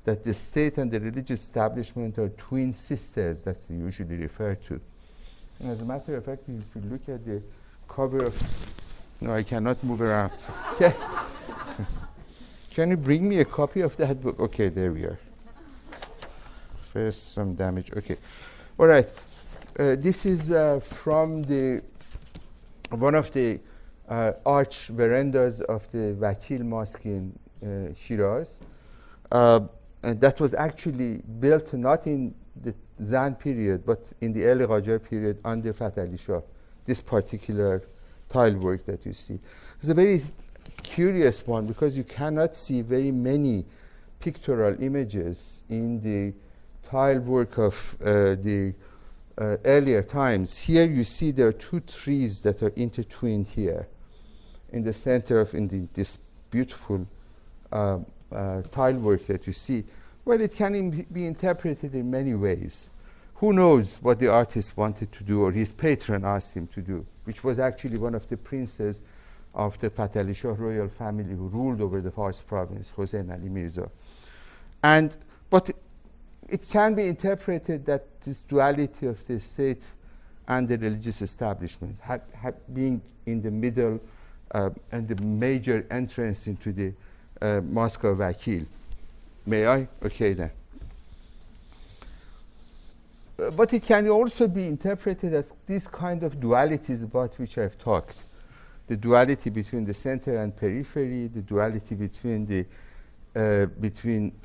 that the state and the religious establishment are twin sisters, that's usually referred to. And as a matter of fact, if you look at the cover of, no, I cannot move around. Can you bring me a copy of that book? Okay, there we are. First, some damage. Okay, all right. This is from one of the arch verandas of the Vakil Mosque in Shiraz. And that was actually built not in the Zand period, but in the early Qajar period under Fath Ali Shah. This particular tile work that you see. It's a very curious one because you cannot see very many pictorial images in the tile work of the earlier times. Here you see there are two trees that are intertwined here in the center of this beautiful tile work that you see. Well, it can be interpreted in many ways. Who knows what the artist wanted to do or his patron asked him to do, which was actually one of the princes of the Fath Ali Shah royal family who ruled over the Fars province, Hossein Ali Mirza. But it can be interpreted that this duality of the state and the religious establishment being in the middle and the major entrance into the Mosque of Vakil. May I? Okay then. But it can also be interpreted as this kind of dualities about which I've talked. The duality between the center and periphery, the duality between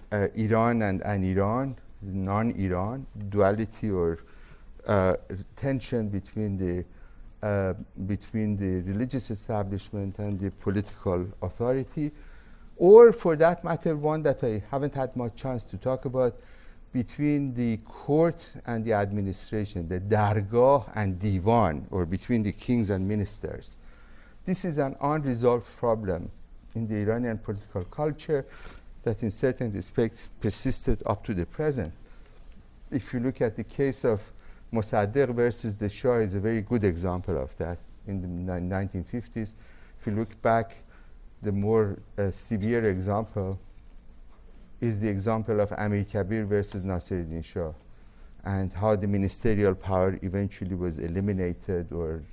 Iran and Iran, non-Iran, duality or tension between the religious establishment and the political authority, or for that matter, one that I haven't had much chance to talk about, between the court and the administration, the dargah and divan, or between the kings and ministers. This is an unresolved problem in the Iranian political culture that in certain respects persisted up to the present. If you look at the case of Mossadegh versus the Shah is a very good example of that in the 1950s. If you look back, the more severe example is the example of Amir Kabir versus Nasiruddin Shah, and how the ministerial power eventually was eliminated or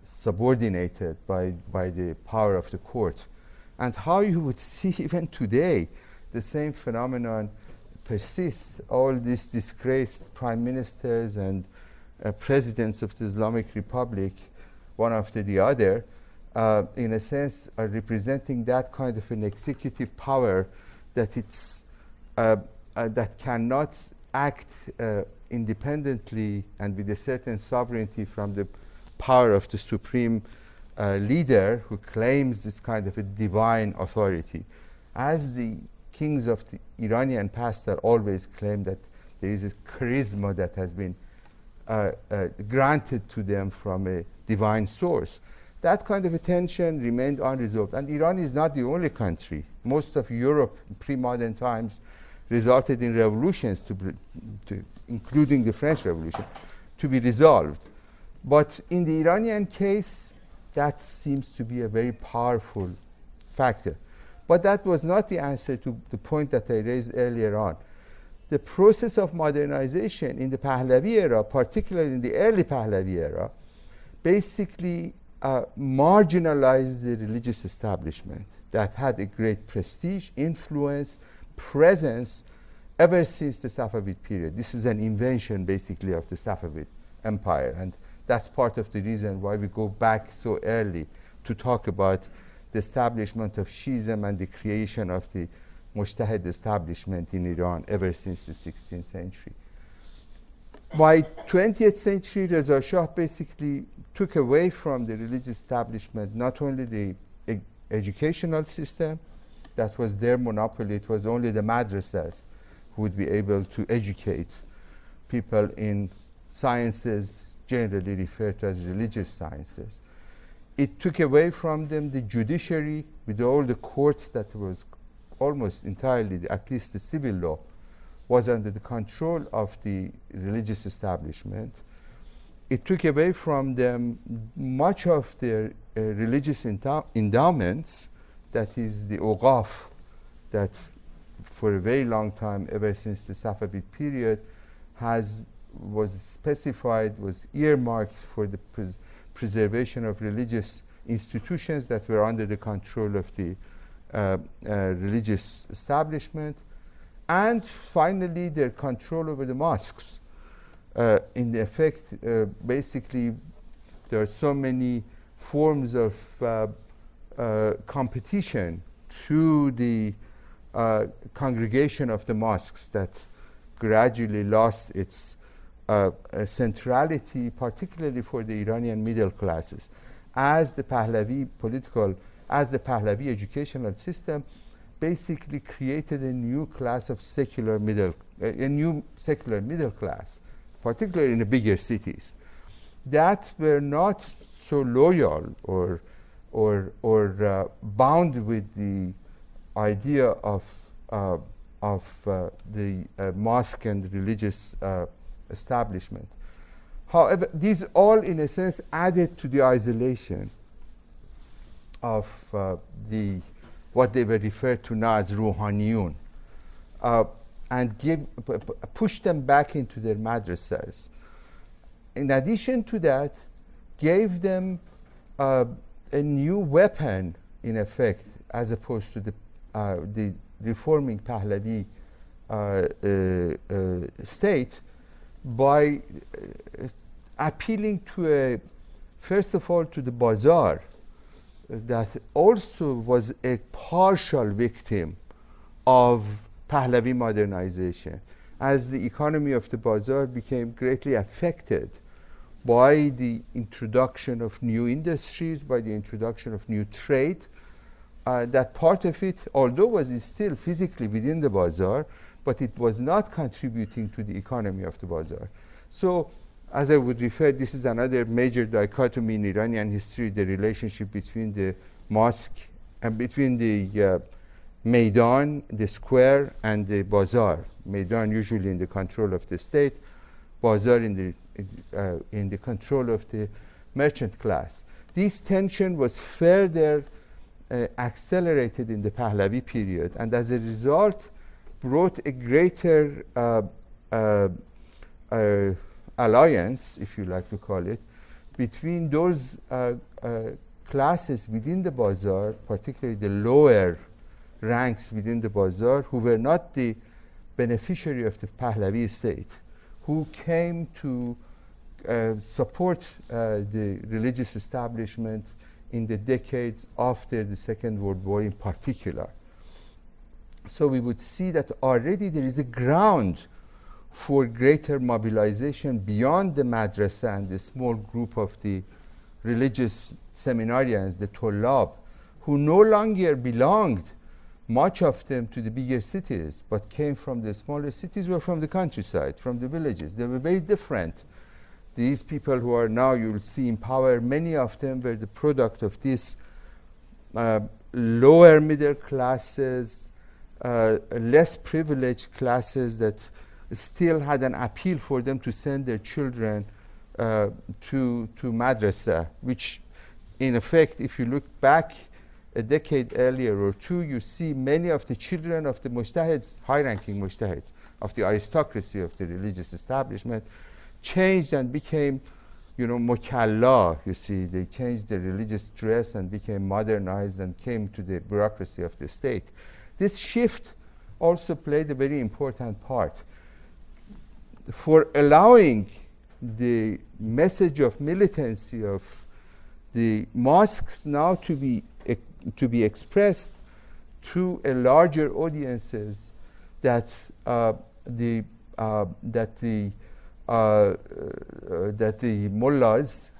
subordinated by the power of the court, and how you would see even today the same phenomenon persists. All these disgraced prime ministers and presidents of the Islamic Republic, one after the other, in a sense are representing that kind of an executive power that that cannot act independently and with a certain sovereignty from the power of the supreme leader who claims this kind of a divine authority. As the kings of the Iranian past are always claimed that there is a charisma that has been granted to them from a divine source. That kind of attention remained unresolved. And Iran is not the only country. Most of Europe in pre-modern times resulted in revolutions, including the French Revolution, to be resolved. But in the Iranian case, that seems to be a very powerful factor. But that was not the answer to the point that I raised earlier on. The process of modernization in the Pahlavi era, particularly in the early Pahlavi era, basically marginalized the religious establishment that had a great prestige, influence, presence ever since the Safavid period. This is an invention basically of the Safavid Empire, and that's part of the reason why we go back so early to talk about the establishment of Shiism and the creation of the mujtahid establishment in Iran ever since the 16th century. By 20th century, Reza Shah basically took away from the religious establishment not only the educational system, that was their monopoly, it was only the madrasas who would be able to educate people in sciences generally referred to as religious sciences. It took away from them the judiciary with all the courts that was almost entirely, at least the civil law, was under the control of the religious establishment. It took away from them much of their religious endowments, that is the awqaf, that for a very long time, ever since the Safavid period, was specified, was earmarked for the preservation of religious institutions that were under the control of the religious establishment. And finally, their control over the mosques. In effect, basically, there are so many forms of competition to the congregation of the mosques that gradually lost its centrality, particularly for the Iranian middle classes. As the Pahlavi educational system basically created a new class of secular middle class, particularly in the bigger cities, that were not so loyal or bound with the idea of the mosque and religious establishment. However, these all, in a sense, added to the isolation of what they were referred to now as Rouhaniyun, and pushed them back into their madrasas. In addition to that, gave them a new weapon, in effect, as opposed to the reforming Pahlavi state, by appealing to first of all, to the bazaar, that also was a partial victim of Pahlavi modernization, as the economy of the bazaar became greatly affected by the introduction of new industries, by the introduction of new trade. That part of it, although was still physically within the bazaar, but it was not contributing to the economy of the bazaar. So, as I would refer, this is another major dichotomy in Iranian history, the relationship between the mosque and between the Maidan, the square, and the bazaar. Maidan usually in the control of the state, bazaar in the control of the merchant class. This tension was further accelerated in the Pahlavi period, and as a result brought a greater alliance, if you like to call it, between those classes within the bazaar, particularly the lower ranks within the bazaar, who were not the beneficiary of the Pahlavi state, who came to support the religious establishment in the decades after the Second World War in particular. So we would see that already there is a ground for greater mobilization beyond the madrasa and the small group of the religious seminarians, the Tullab, who no longer belonged, much of them, to the bigger cities, but came from the smaller cities, were from the countryside, from the villages. They were very different. These people who are now, you will see, in power, many of them were the product of these lower middle classes, less privileged classes that still had an appeal for them to send their children to madrasa, which in effect, if you look back a decade earlier or two, you see many of the children of the mujtahids, high-ranking mujtahids, of the aristocracy of the religious establishment, changed and became, mukalla, you see. They changed their religious dress and became modernized and came to the bureaucracy of the state. This shift also played a very important part for allowing the message of militancy of the mosques now to be expressed to a larger audiences that the mullahs,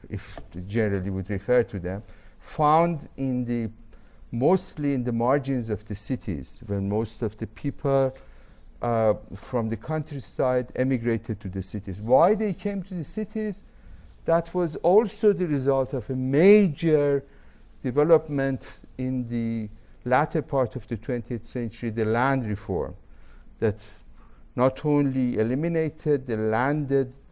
if generally would refer to them, found mostly in the margins of the cities, when most of the people from the countryside emigrated to the cities. Why they came to the cities? That was also the result of a major development in the latter part of the 20th century, the land reform, that not only eliminated the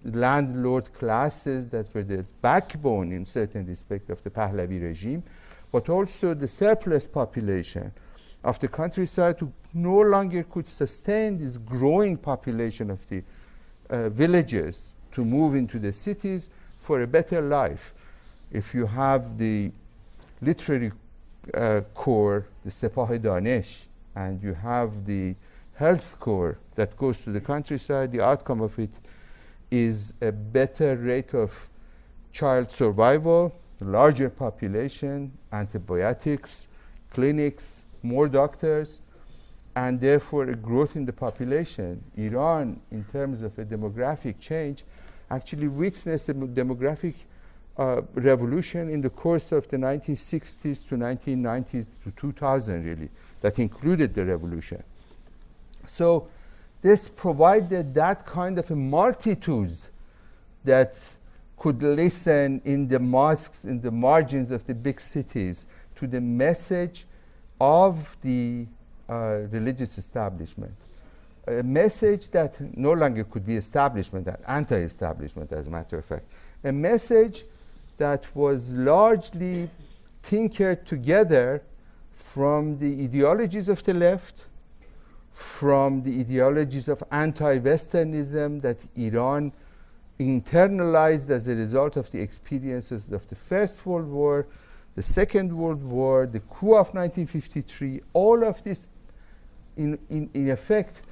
landlord classes that were the backbone in certain respect of the Pahlavi regime, but also the surplus population of the countryside who no longer could sustain this growing population of the villages to move into the cities for a better life. If you have the literary core, the Sepah Danesh, and you have the health core that goes to the countryside, the outcome of it is a better rate of child survival, larger population, antibiotics, clinics, more doctors, and therefore a growth in the population. Iran, in terms of a demographic change, actually witnessed a demographic revolution in the course of the 1960s to 1990s to 2000, really, that included the revolution. So this provided that kind of a multitudes that could listen in the mosques, in the margins of the big cities, to the message of the religious establishment. A message that no longer could be establishment, anti-establishment, as a matter of fact. A message that was largely tinkered together from the ideologies of the left, from the ideologies of anti-Westernism that Iran internalized as a result of the experiences of the First World War, the Second World War, the coup of 1953, all of this in effect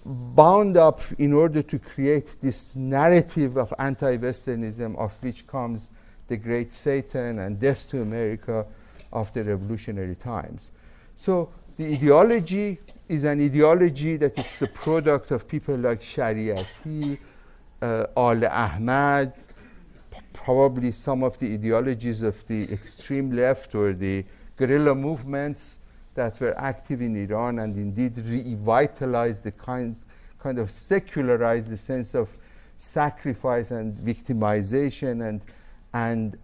bound up in order to create this narrative of anti-Westernism, of which comes the great Satan and death to America of the revolutionary times. So the ideology is an ideology that is the product of people like Shariati, Al Ahmad, probably some of the ideologies of the extreme left or the guerrilla movements that were active in Iran and indeed revitalized the kind of secularized the sense of sacrifice and victimization and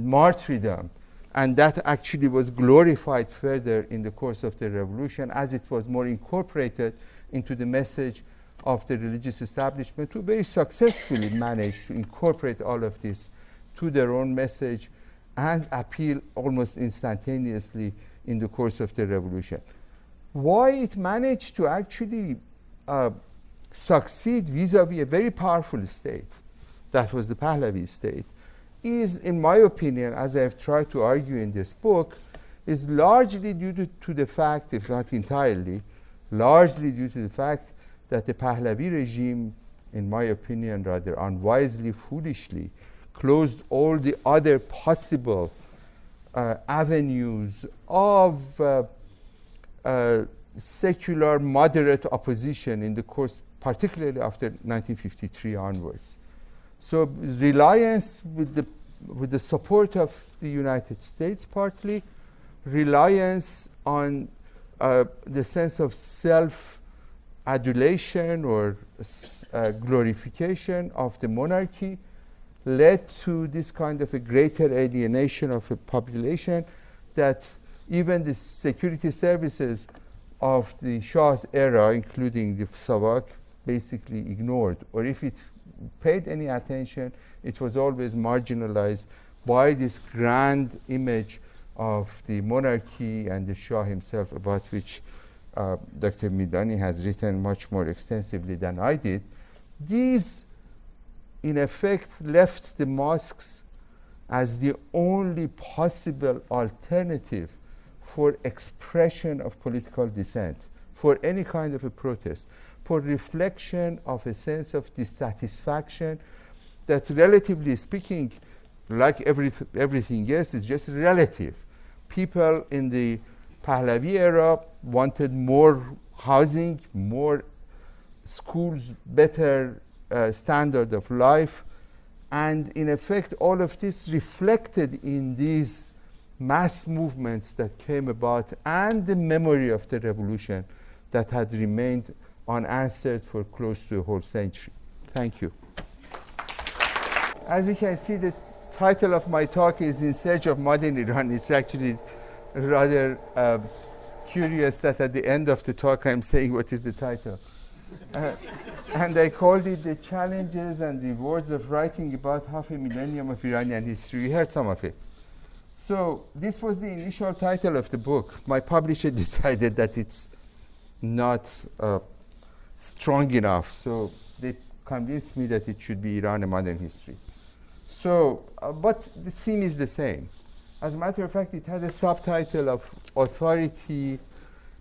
martyrdom. And that actually was glorified further in the course of the revolution as it was more incorporated into the message of the religious establishment, who very successfully managed to incorporate all of this to their own message and appeal almost instantaneously in the course of the revolution. Why it managed to actually succeed vis-a-vis a very powerful state, that was the Pahlavi state, is, in my opinion, as I have tried to argue in this book, is largely due to the fact, if not entirely, largely due to the fact that the Pahlavi regime, in my opinion, rather unwisely, foolishly, closed all the other possible avenues of secular moderate opposition in the course, particularly after 1953 onwards. So reliance with the support of the United States partly, reliance on the sense of self-adulation or glorification of the monarchy led to this kind of a greater alienation of a population that even the security services of the Shah's era, including the Savak, basically ignored, or if it paid any attention, it was always marginalized by this grand image of the monarchy and the Shah himself, about which Dr. Midani has written much more extensively than I did. These, in effect, left the mosques as the only possible alternative for expression of political dissent, for any kind of a protest, for reflection of a sense of dissatisfaction that, relatively speaking, like everything else, is just relative. People in the Pahlavi era wanted more housing, more schools, better standard of life. And in effect, all of this reflected in these mass movements that came about and the memory of the revolution that had remained unanswered for close to a whole century. Thank you. As you can see, the title of my talk is In Search of Modern Iran. It's actually rather curious that at the end of the talk I'm saying what is the title. And I called it The Challenges and Rewards of Writing About Half a Millennium of Iranian History. You heard some of it. So this was the initial title of the book. My publisher decided that it's not strong enough, so they convinced me that it should be Iran, a Modern History. So, but the theme is the same. As a matter of fact, it had a subtitle of Authority,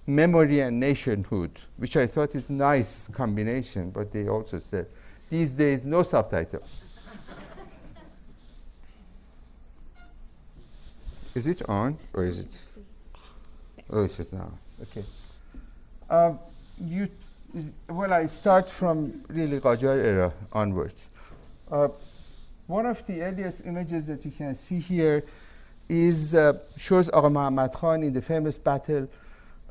Memory, and Nationhood, which I thought is a nice combination, but they also said, these days, no subtitles. Is it on, or is it? Oh, it's just now. Okay. Well, I start from really Qajar era onwards. One of the earliest images that you can see here is shows Agha Muhammad Khan in the famous battle,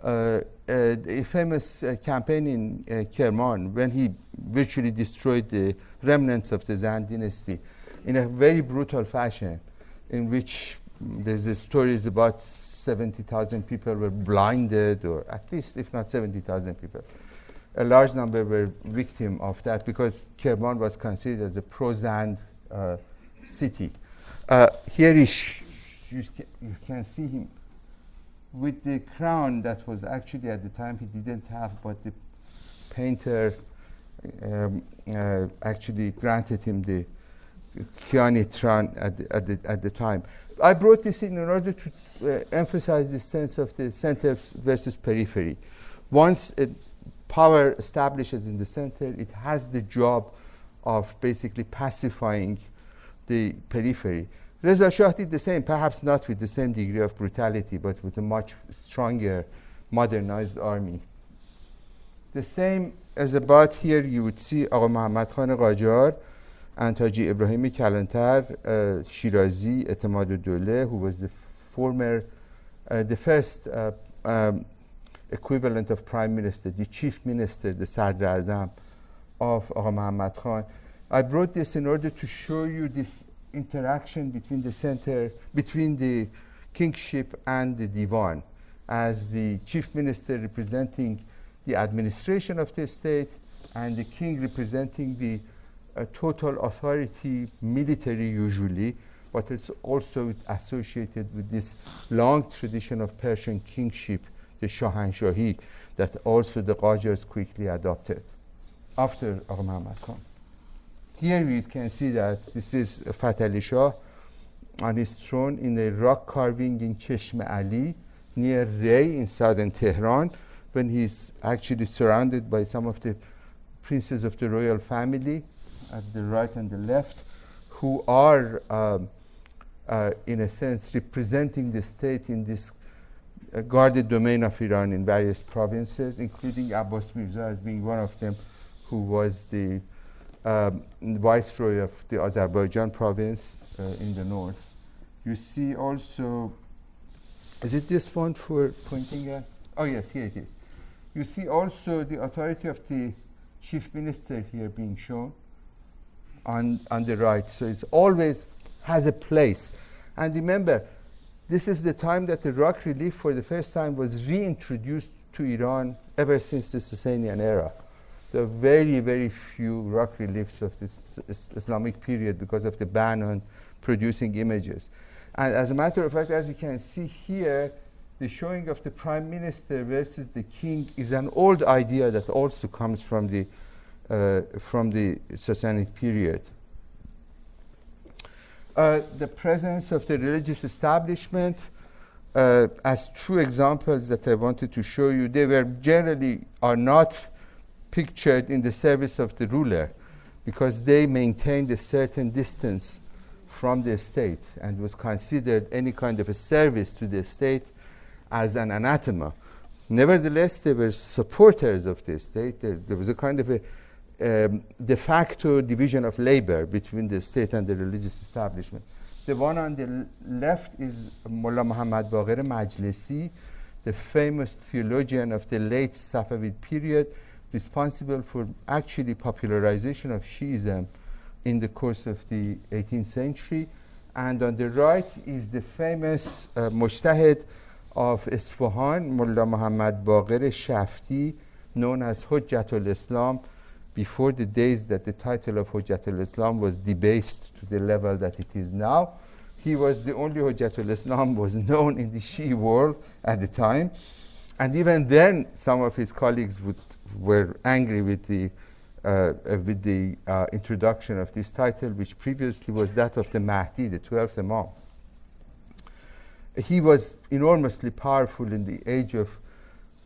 the famous campaign in Kerman, when he virtually destroyed the remnants of the Zand dynasty in a very brutal fashion, in which there's a stories about 70,000 people were blinded, or at least, if not 70,000 people. A large number were victim of that because Kerman was considered as a pro-Zand city. Here you can see him with the crown that was actually at the time he didn't have, but the painter actually granted him the Kiani Tran at the time. I brought this in order to emphasize the sense of the center versus periphery. Once a power establishes in the center, it has the job of basically pacifying the periphery. Reza Shah did the same, perhaps not with the same degree of brutality, but with a much stronger, modernized army. The same as about here, you would see Agha Muhammad Khan Qajar and Taji Ibrahimi Kalantar, Shirazi, Etemad-ud-Dawla, who was the former, the first equivalent of prime minister, the chief minister, the Sadr Azam of Agha Muhammad Khan. I brought this in order to show you this interaction between the center, between the kingship and the divan, as the chief minister representing the administration of the state and the king representing the total authority, military usually, but it's also associated with this long tradition of Persian kingship, the Shahanshahi, that also the Qajars quickly adopted after Agha Muhammad Khan. Here we can see that this is Fath Ali Shah on his throne in a rock carving in Cheshm Ali near Rey in southern Tehran, when he's actually surrounded by some of the princes of the royal family at the right and the left, who are, in a sense, representing the state in this guarded domain of Iran in various provinces, including Abbas Mirza as being one of them, who was the viceroy of the Azerbaijan province in the north. You see also, is it this one for pointing at? Oh yes, here it is. You see also the authority of the chief minister here being shown on the right. So it always has a place. And remember, this is the time that the rock relief for the first time was reintroduced to Iran ever since the Sasanian era. There are very, very few rock reliefs of this Islamic period because of the ban on producing images. And as a matter of fact, as you can see here, the showing of the prime minister versus the king is an old idea that also comes from the Sassanid period. The presence of the religious establishment, as two examples that I wanted to show you, they were generally are not pictured in the service of the ruler because they maintained a certain distance from the state and was considered any kind of a service to the state as an anathema. Nevertheless, they were supporters of the state. There was a kind of a de facto division of labor between the state and the religious establishment. The one on the left is Mullah Muhammad Baqir Majlisi, the famous theologian of the late Safavid period, responsible for actually popularization of Shiism in the course of the 18th century. And on the right is the famous mujtahid of Isfahan, Mullah Muhammad Baqir Shafti, known as Hujjatul Islam, before the days that the title of Hujjatul Islam was debased to the level that it is now. He was the only Hujjatul Islam was known in the Shi'i world at the time. And even then, some of his colleagues were angry with the introduction of this title, which previously was that of the Mahdi, the 12th Imam. He was enormously powerful in the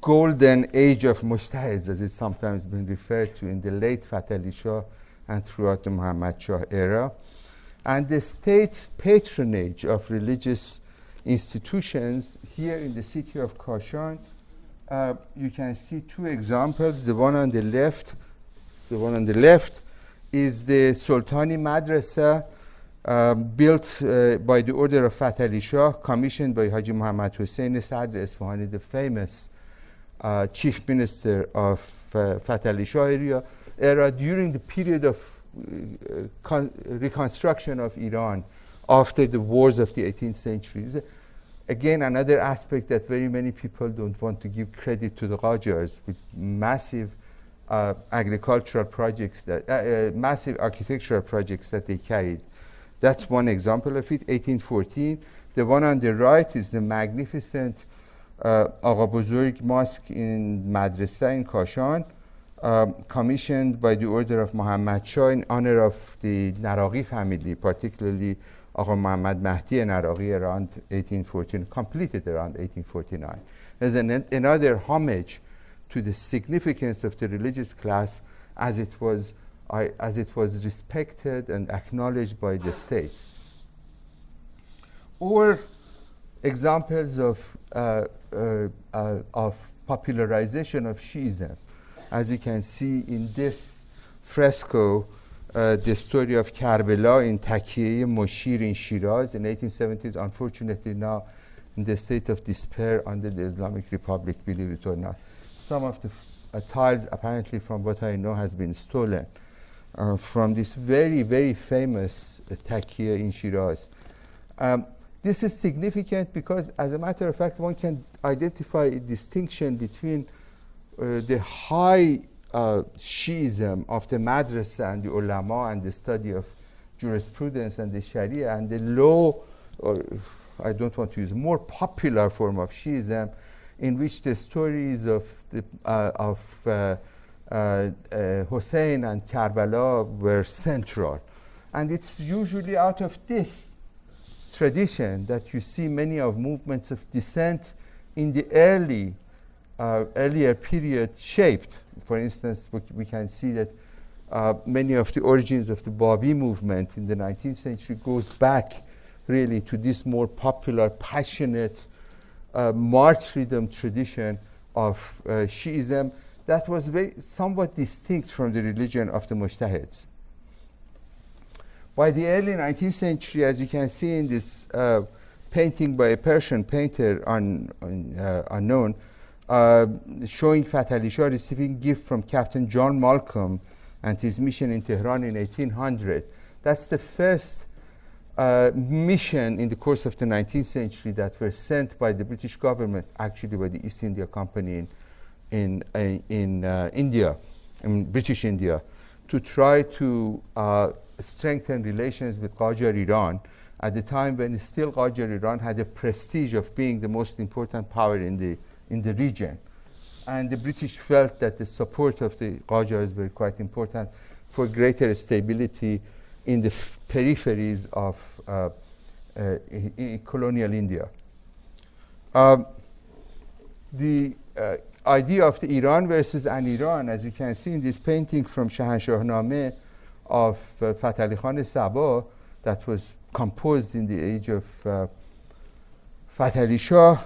golden age of mujtahids, as it's sometimes been referred to, in the late Fath Ali Shah and throughout the Muhammad Shah era. And the state patronage of religious institutions here in the city of Kashan, you can see two examples. The one on the left is the Sultani Madrasa, built by the order of Fath Ali Shah, commissioned by Haji Muhammad Hussein Sadr Isfahani, the famous chief minister of Fath Ali Shah era during the period of reconstruction of Iran after the wars of the 18th century. Again, another aspect that very many people don't want to give credit to the Qajars, with massive agricultural projects, massive architectural projects that they carried. That's one example of it, 1814. The one on the right is the magnificent Agha Buzurg Mosque in Madrasa in Kashan, commissioned by the order of Muhammad Shah in honor of the Naraghi family, particularly Agha Muhammad Mahdi Naraghi around 1814, completed around 1849. As another homage to the significance of the religious class as it was respected and acknowledged by the state. Or examples of popularization of Shiism. As you can see in this fresco, the story of Karbala in Takiye Moshir in Shiraz in 1870s, unfortunately now in the state of despair under the Islamic Republic, believe it or not. Some of the tiles, apparently from what I know, has been stolen from this very, very famous Takiye in Shiraz. This is significant because, as a matter of fact, one can identify a distinction between the high Shiism of the madrasa and the ulama and the study of jurisprudence and the Sharia, and the low, or I don't want to use, more popular form of Shiism, in which the stories of Hussein and Karbala were central. And it's usually out of this tradition that you see many of movements of dissent in the earlier period shaped. For instance, we can see that many of the origins of the Babi movement in the 19th century goes back really to this more popular, passionate martyrdom tradition of Shiism that was somewhat distinct from the religion of the Mujtahids. By the early 19th century, as you can see in this painting by a Persian painter unknown, showing Fath Ali Shah receiving gift from Captain John Malcolm and his mission in Tehran in 1800. That's the first mission in the course of the 19th century that were sent by the British government, actually by the East India Company in India, in British India, to try to strengthen relations with Qajar Iran at the time when still Qajar Iran had the prestige of being the most important power in the region. And the British felt that the support of the Qajars were quite important for greater stability in the peripheries of colonial India. The idea of the Iran versus an Iran, as you can see in this painting from Shahanshahnameh of Fath Ali Khan Sabah, that was composed in the age of Fath Ali Shah,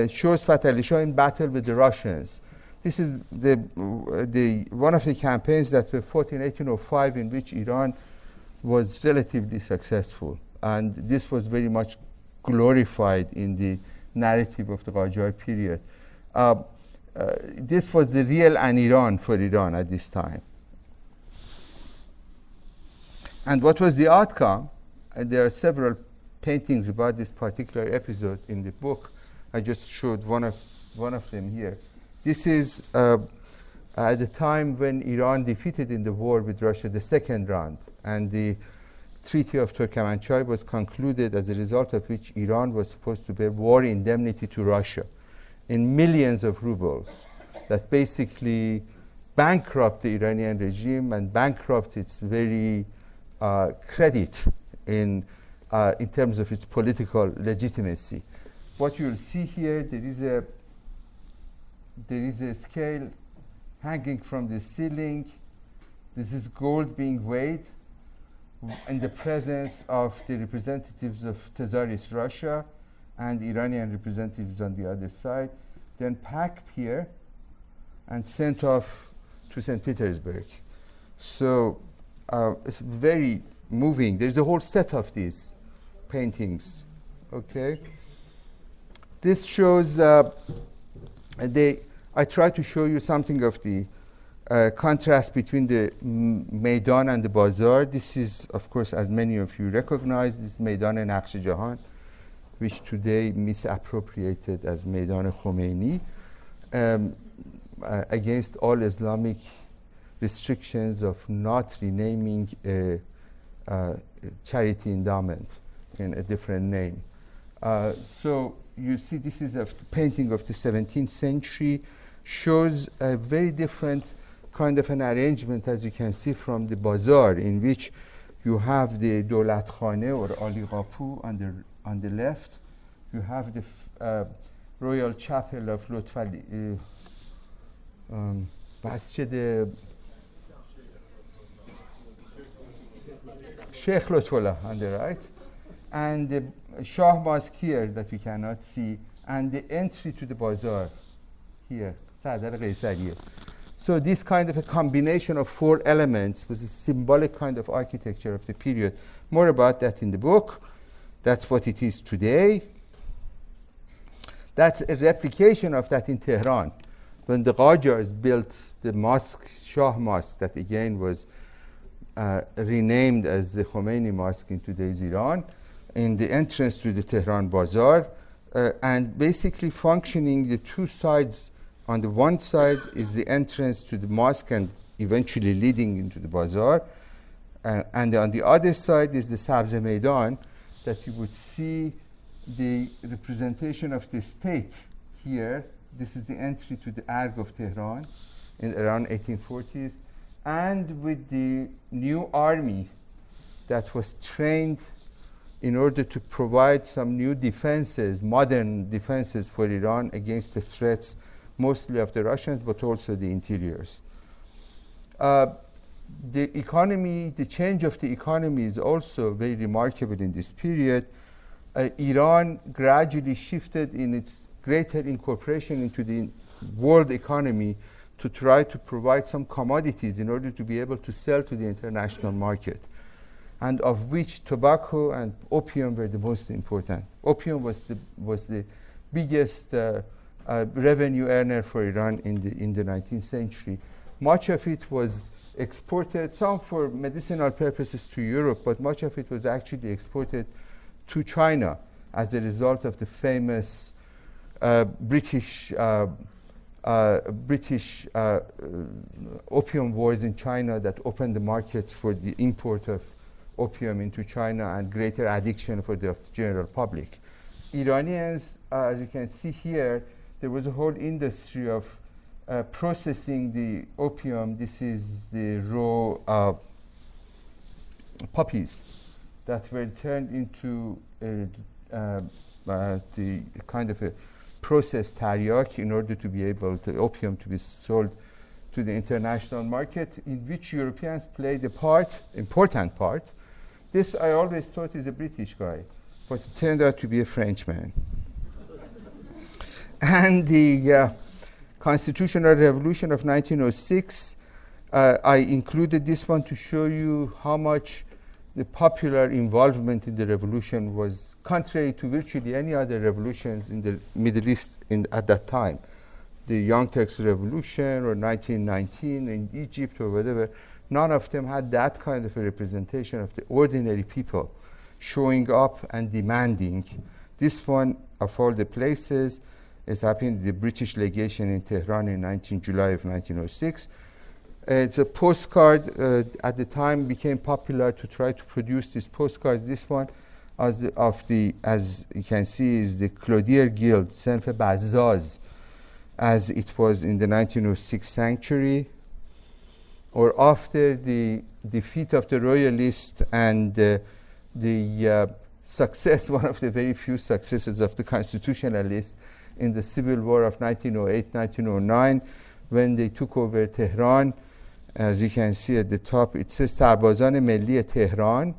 shows Fath Ali Shah in battle with the Russians. This is one of the campaigns that were fought in 1805 in which Iran was relatively successful. And this was very much glorified in the narrative of the Qajar period. This was the real Iran for Iran at this time. And what was the outcome? There are several paintings about this particular episode in the book. I just showed one of them here. This is at the time when Iran defeated in the war with Russia, the second round, and the Treaty of Turkmenchay was concluded, as a result of which Iran was supposed to pay war indemnity to Russia in millions of rubles that basically bankrupt the Iranian regime and bankrupt its very credit in terms of its political legitimacy. What you'll see here, there is a scale hanging from the ceiling. This is gold being weighed in the presence of the representatives of Tsarist Russia and Iranian representatives on the other side, then packed here and sent off to St. Petersburg. So it's very moving. There's a whole set of these paintings. Okay. This shows, I try to show you something of the contrast between the Maidan and the Bazaar. This is, of course, as many of you recognize, this Maidan Naqsh Jahan, which today misappropriated as Maidan Khomeini, against all Islamic restrictions of not renaming a charity endowment in a different name. So you see, this is a painting of the 17th century, shows a very different kind of an arrangement, as you can see from the Bazaar, in which you have the Dolat Khane or Ali Qapu on the left. You have the Royal Chapel of Lutfali, Masjid Sheikh Lutfullah on the right, and the Shah Mosque here that we cannot see, and the entry to the Bazaar here, Sadar Qaisariye. So this kind of a combination of four elements was a symbolic kind of architecture of the period. More about that in the book. That's what it is today. That's a replication of that in Tehran. When the Qajars built the mosque, Shah Mosque, that again was renamed as the Khomeini Mosque in today's Iran, in the entrance to the Tehran Bazaar, and basically functioning the two sides. On the one side is the entrance to the mosque and eventually leading into the bazaar. And on the other side is the Sabz Maidan, that you would see the representation of the state here. This is the entry to the Arg of Tehran in around 1840s. And with the new army that was trained in order to provide some new defenses, modern defenses for Iran against the threats mostly of the Russians, but also the interiors. The economy, the change of the economy is also very remarkable in this period. Iran gradually shifted in its greater incorporation into the world economy to try to provide some commodities in order to be able to sell to the international market, and of which tobacco and opium were the most important. Opium was the biggest revenue earner for Iran in the 19th century. Much of it was exported, some for medicinal purposes, to Europe, but much of it was actually exported to China as a result of the famous British opium wars in China that opened the markets for the import of opium into China and greater addiction for the general public. Iranians, as you can see here, there was a whole industry of processing the opium. This is the raw poppies that were turned into the kind of a processed taryak in order to be able to opium to be sold to the international market, in which Europeans played a part, important part. This I always thought is a British guy, but it turned out to be a Frenchman. And the Constitutional Revolution of 1906, I included this one to show you how much the popular involvement in the revolution was contrary to virtually any other revolutions in the Middle East at that time. The Young Turks Revolution or 1919 in Egypt or whatever, none of them had that kind of a representation of the ordinary people showing up and demanding. This one, of all the places, is happening at the British legation in Tehran in July of 1906. It's a postcard. At the time became popular to try to produce these postcards. This one, as you can see, is the Clodier Guild, Senf Bazaz, as it was in the 1906 sanctuary, or after the defeat of the royalists and the success, one of the very few successes of the constitutionalists in the civil war of 1908-1909, when they took over Tehran. As you can see at the top, it says Sarbazan Milli Tehran.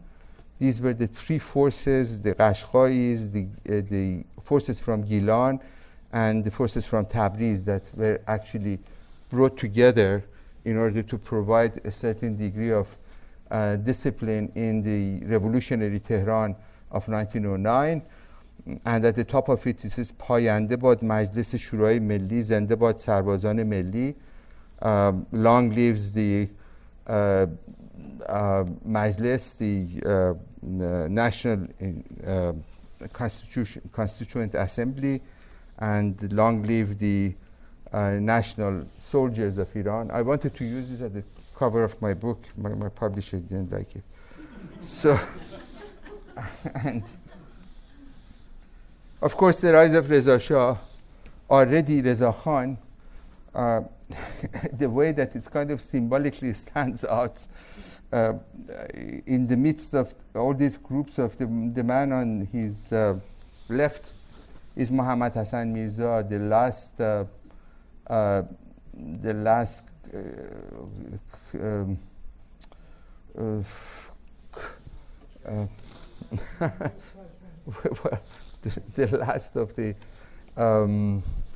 These were the three forces, the Qashqais, the forces from Gilan, and the forces from Tabriz that were actually brought together in order to provide a certain degree of discipline in the revolutionary Tehran of 1909. And at the top of it says Payande bad Majlis Shurai Milli, Zende bad Sarbazan Milli. Long lives the Majlis, the National Constituent Assembly, and long live the National Soldiers of Iran. I wanted to use this at the cover of my book. My publisher didn't like it. So, and of course, the rise of Reza Shah, already Reza Khan, the way that it kind of symbolically stands out in the midst of all these groups of the man on his left is Mohammad Hassan Mirza, the last of the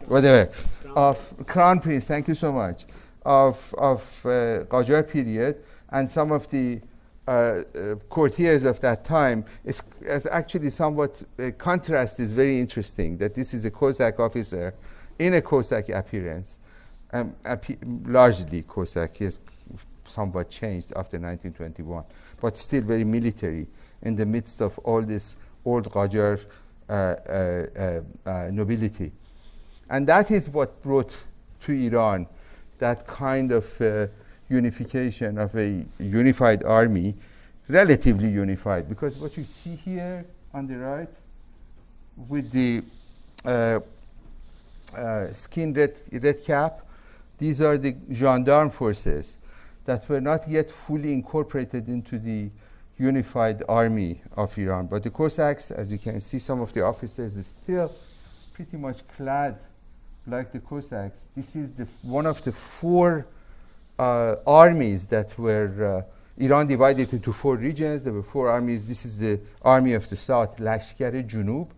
whatever of Crown Prince. Thank you so much of Qajar period, and some of the courtiers of that time. It's actually somewhat contrast is very interesting. That this is a Cossack officer in a Cossack appearance, largely Cossack. He has somewhat changed after 1921, but still very military in the midst of all this old Qajar nobility. And that is what brought to Iran that kind of unification of a unified army, relatively unified, because what you see here on the right with the skin red cap, these are the gendarme forces that were not yet fully incorporated into the unified army of Iran. But the Cossacks, as you can see, some of the officers are still pretty much clad like the Cossacks. This is one of the four armies that were Iran divided into four regions. There were four armies. This is the army of the south, Lashkar Junub,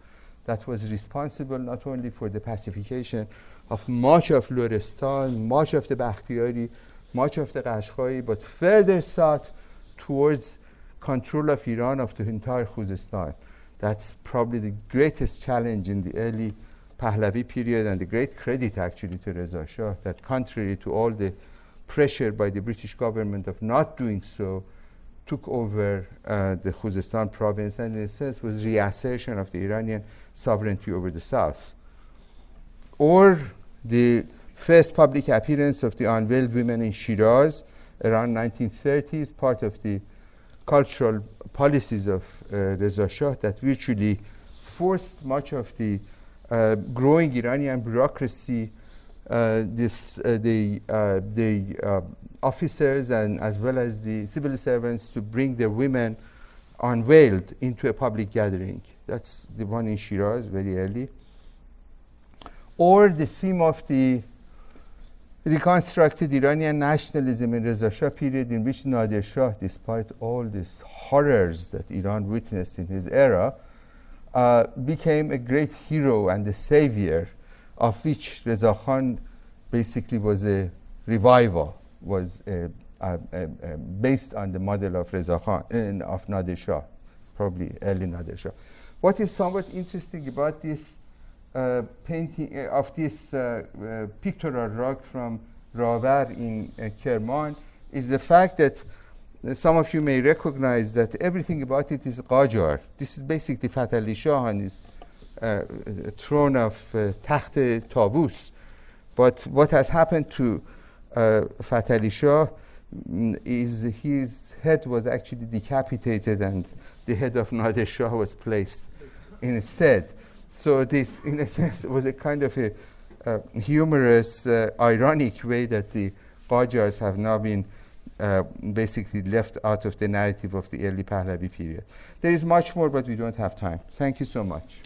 that was responsible not only for the pacification of much of Lorestan, much of the Bakhtiyari, much of the Qashqai, but further south towards control of Iran of the entire Khuzestan. That's probably the greatest challenge in the early Pahlavi period, and the great credit actually to Reza Shah, that contrary to all the pressure by the British government of not doing so, took over the Khuzestan province, and in a sense was reassertion of the Iranian sovereignty over the south. Or the first public appearance of the unveiled women in Shiraz around 1930s, part of the cultural policies of Reza Shah that virtually forced much of the growing Iranian bureaucracy, the officers and as well as the civil servants, to bring their women unveiled into a public gathering. That's the one in Shiraz, very early. Or the theme of the reconstructed Iranian nationalism in Reza Shah period, in which Nadir Shah, despite all these horrors that Iran witnessed in his era, became a great hero and the savior of which Reza Khan basically was a revival, was based on the model of Reza Khan, of Nader Shah, probably early Nader Shah. What is somewhat interesting about this painting of this pictorial rock from Rawar in Kerman is the fact that some of you may recognize that everything about it is Qajar. This is basically Fath Ali Shah on his throne of Takht Tabus. But what has happened to Fath Ali Shah is his head was actually decapitated and the head of Nader Shah was placed instead. So this, in a sense, was a kind of a humorous, ironic way that the Qajars have now been basically left out of the narrative of the early Pahlavi period. There is much more, but we don't have time. Thank you so much.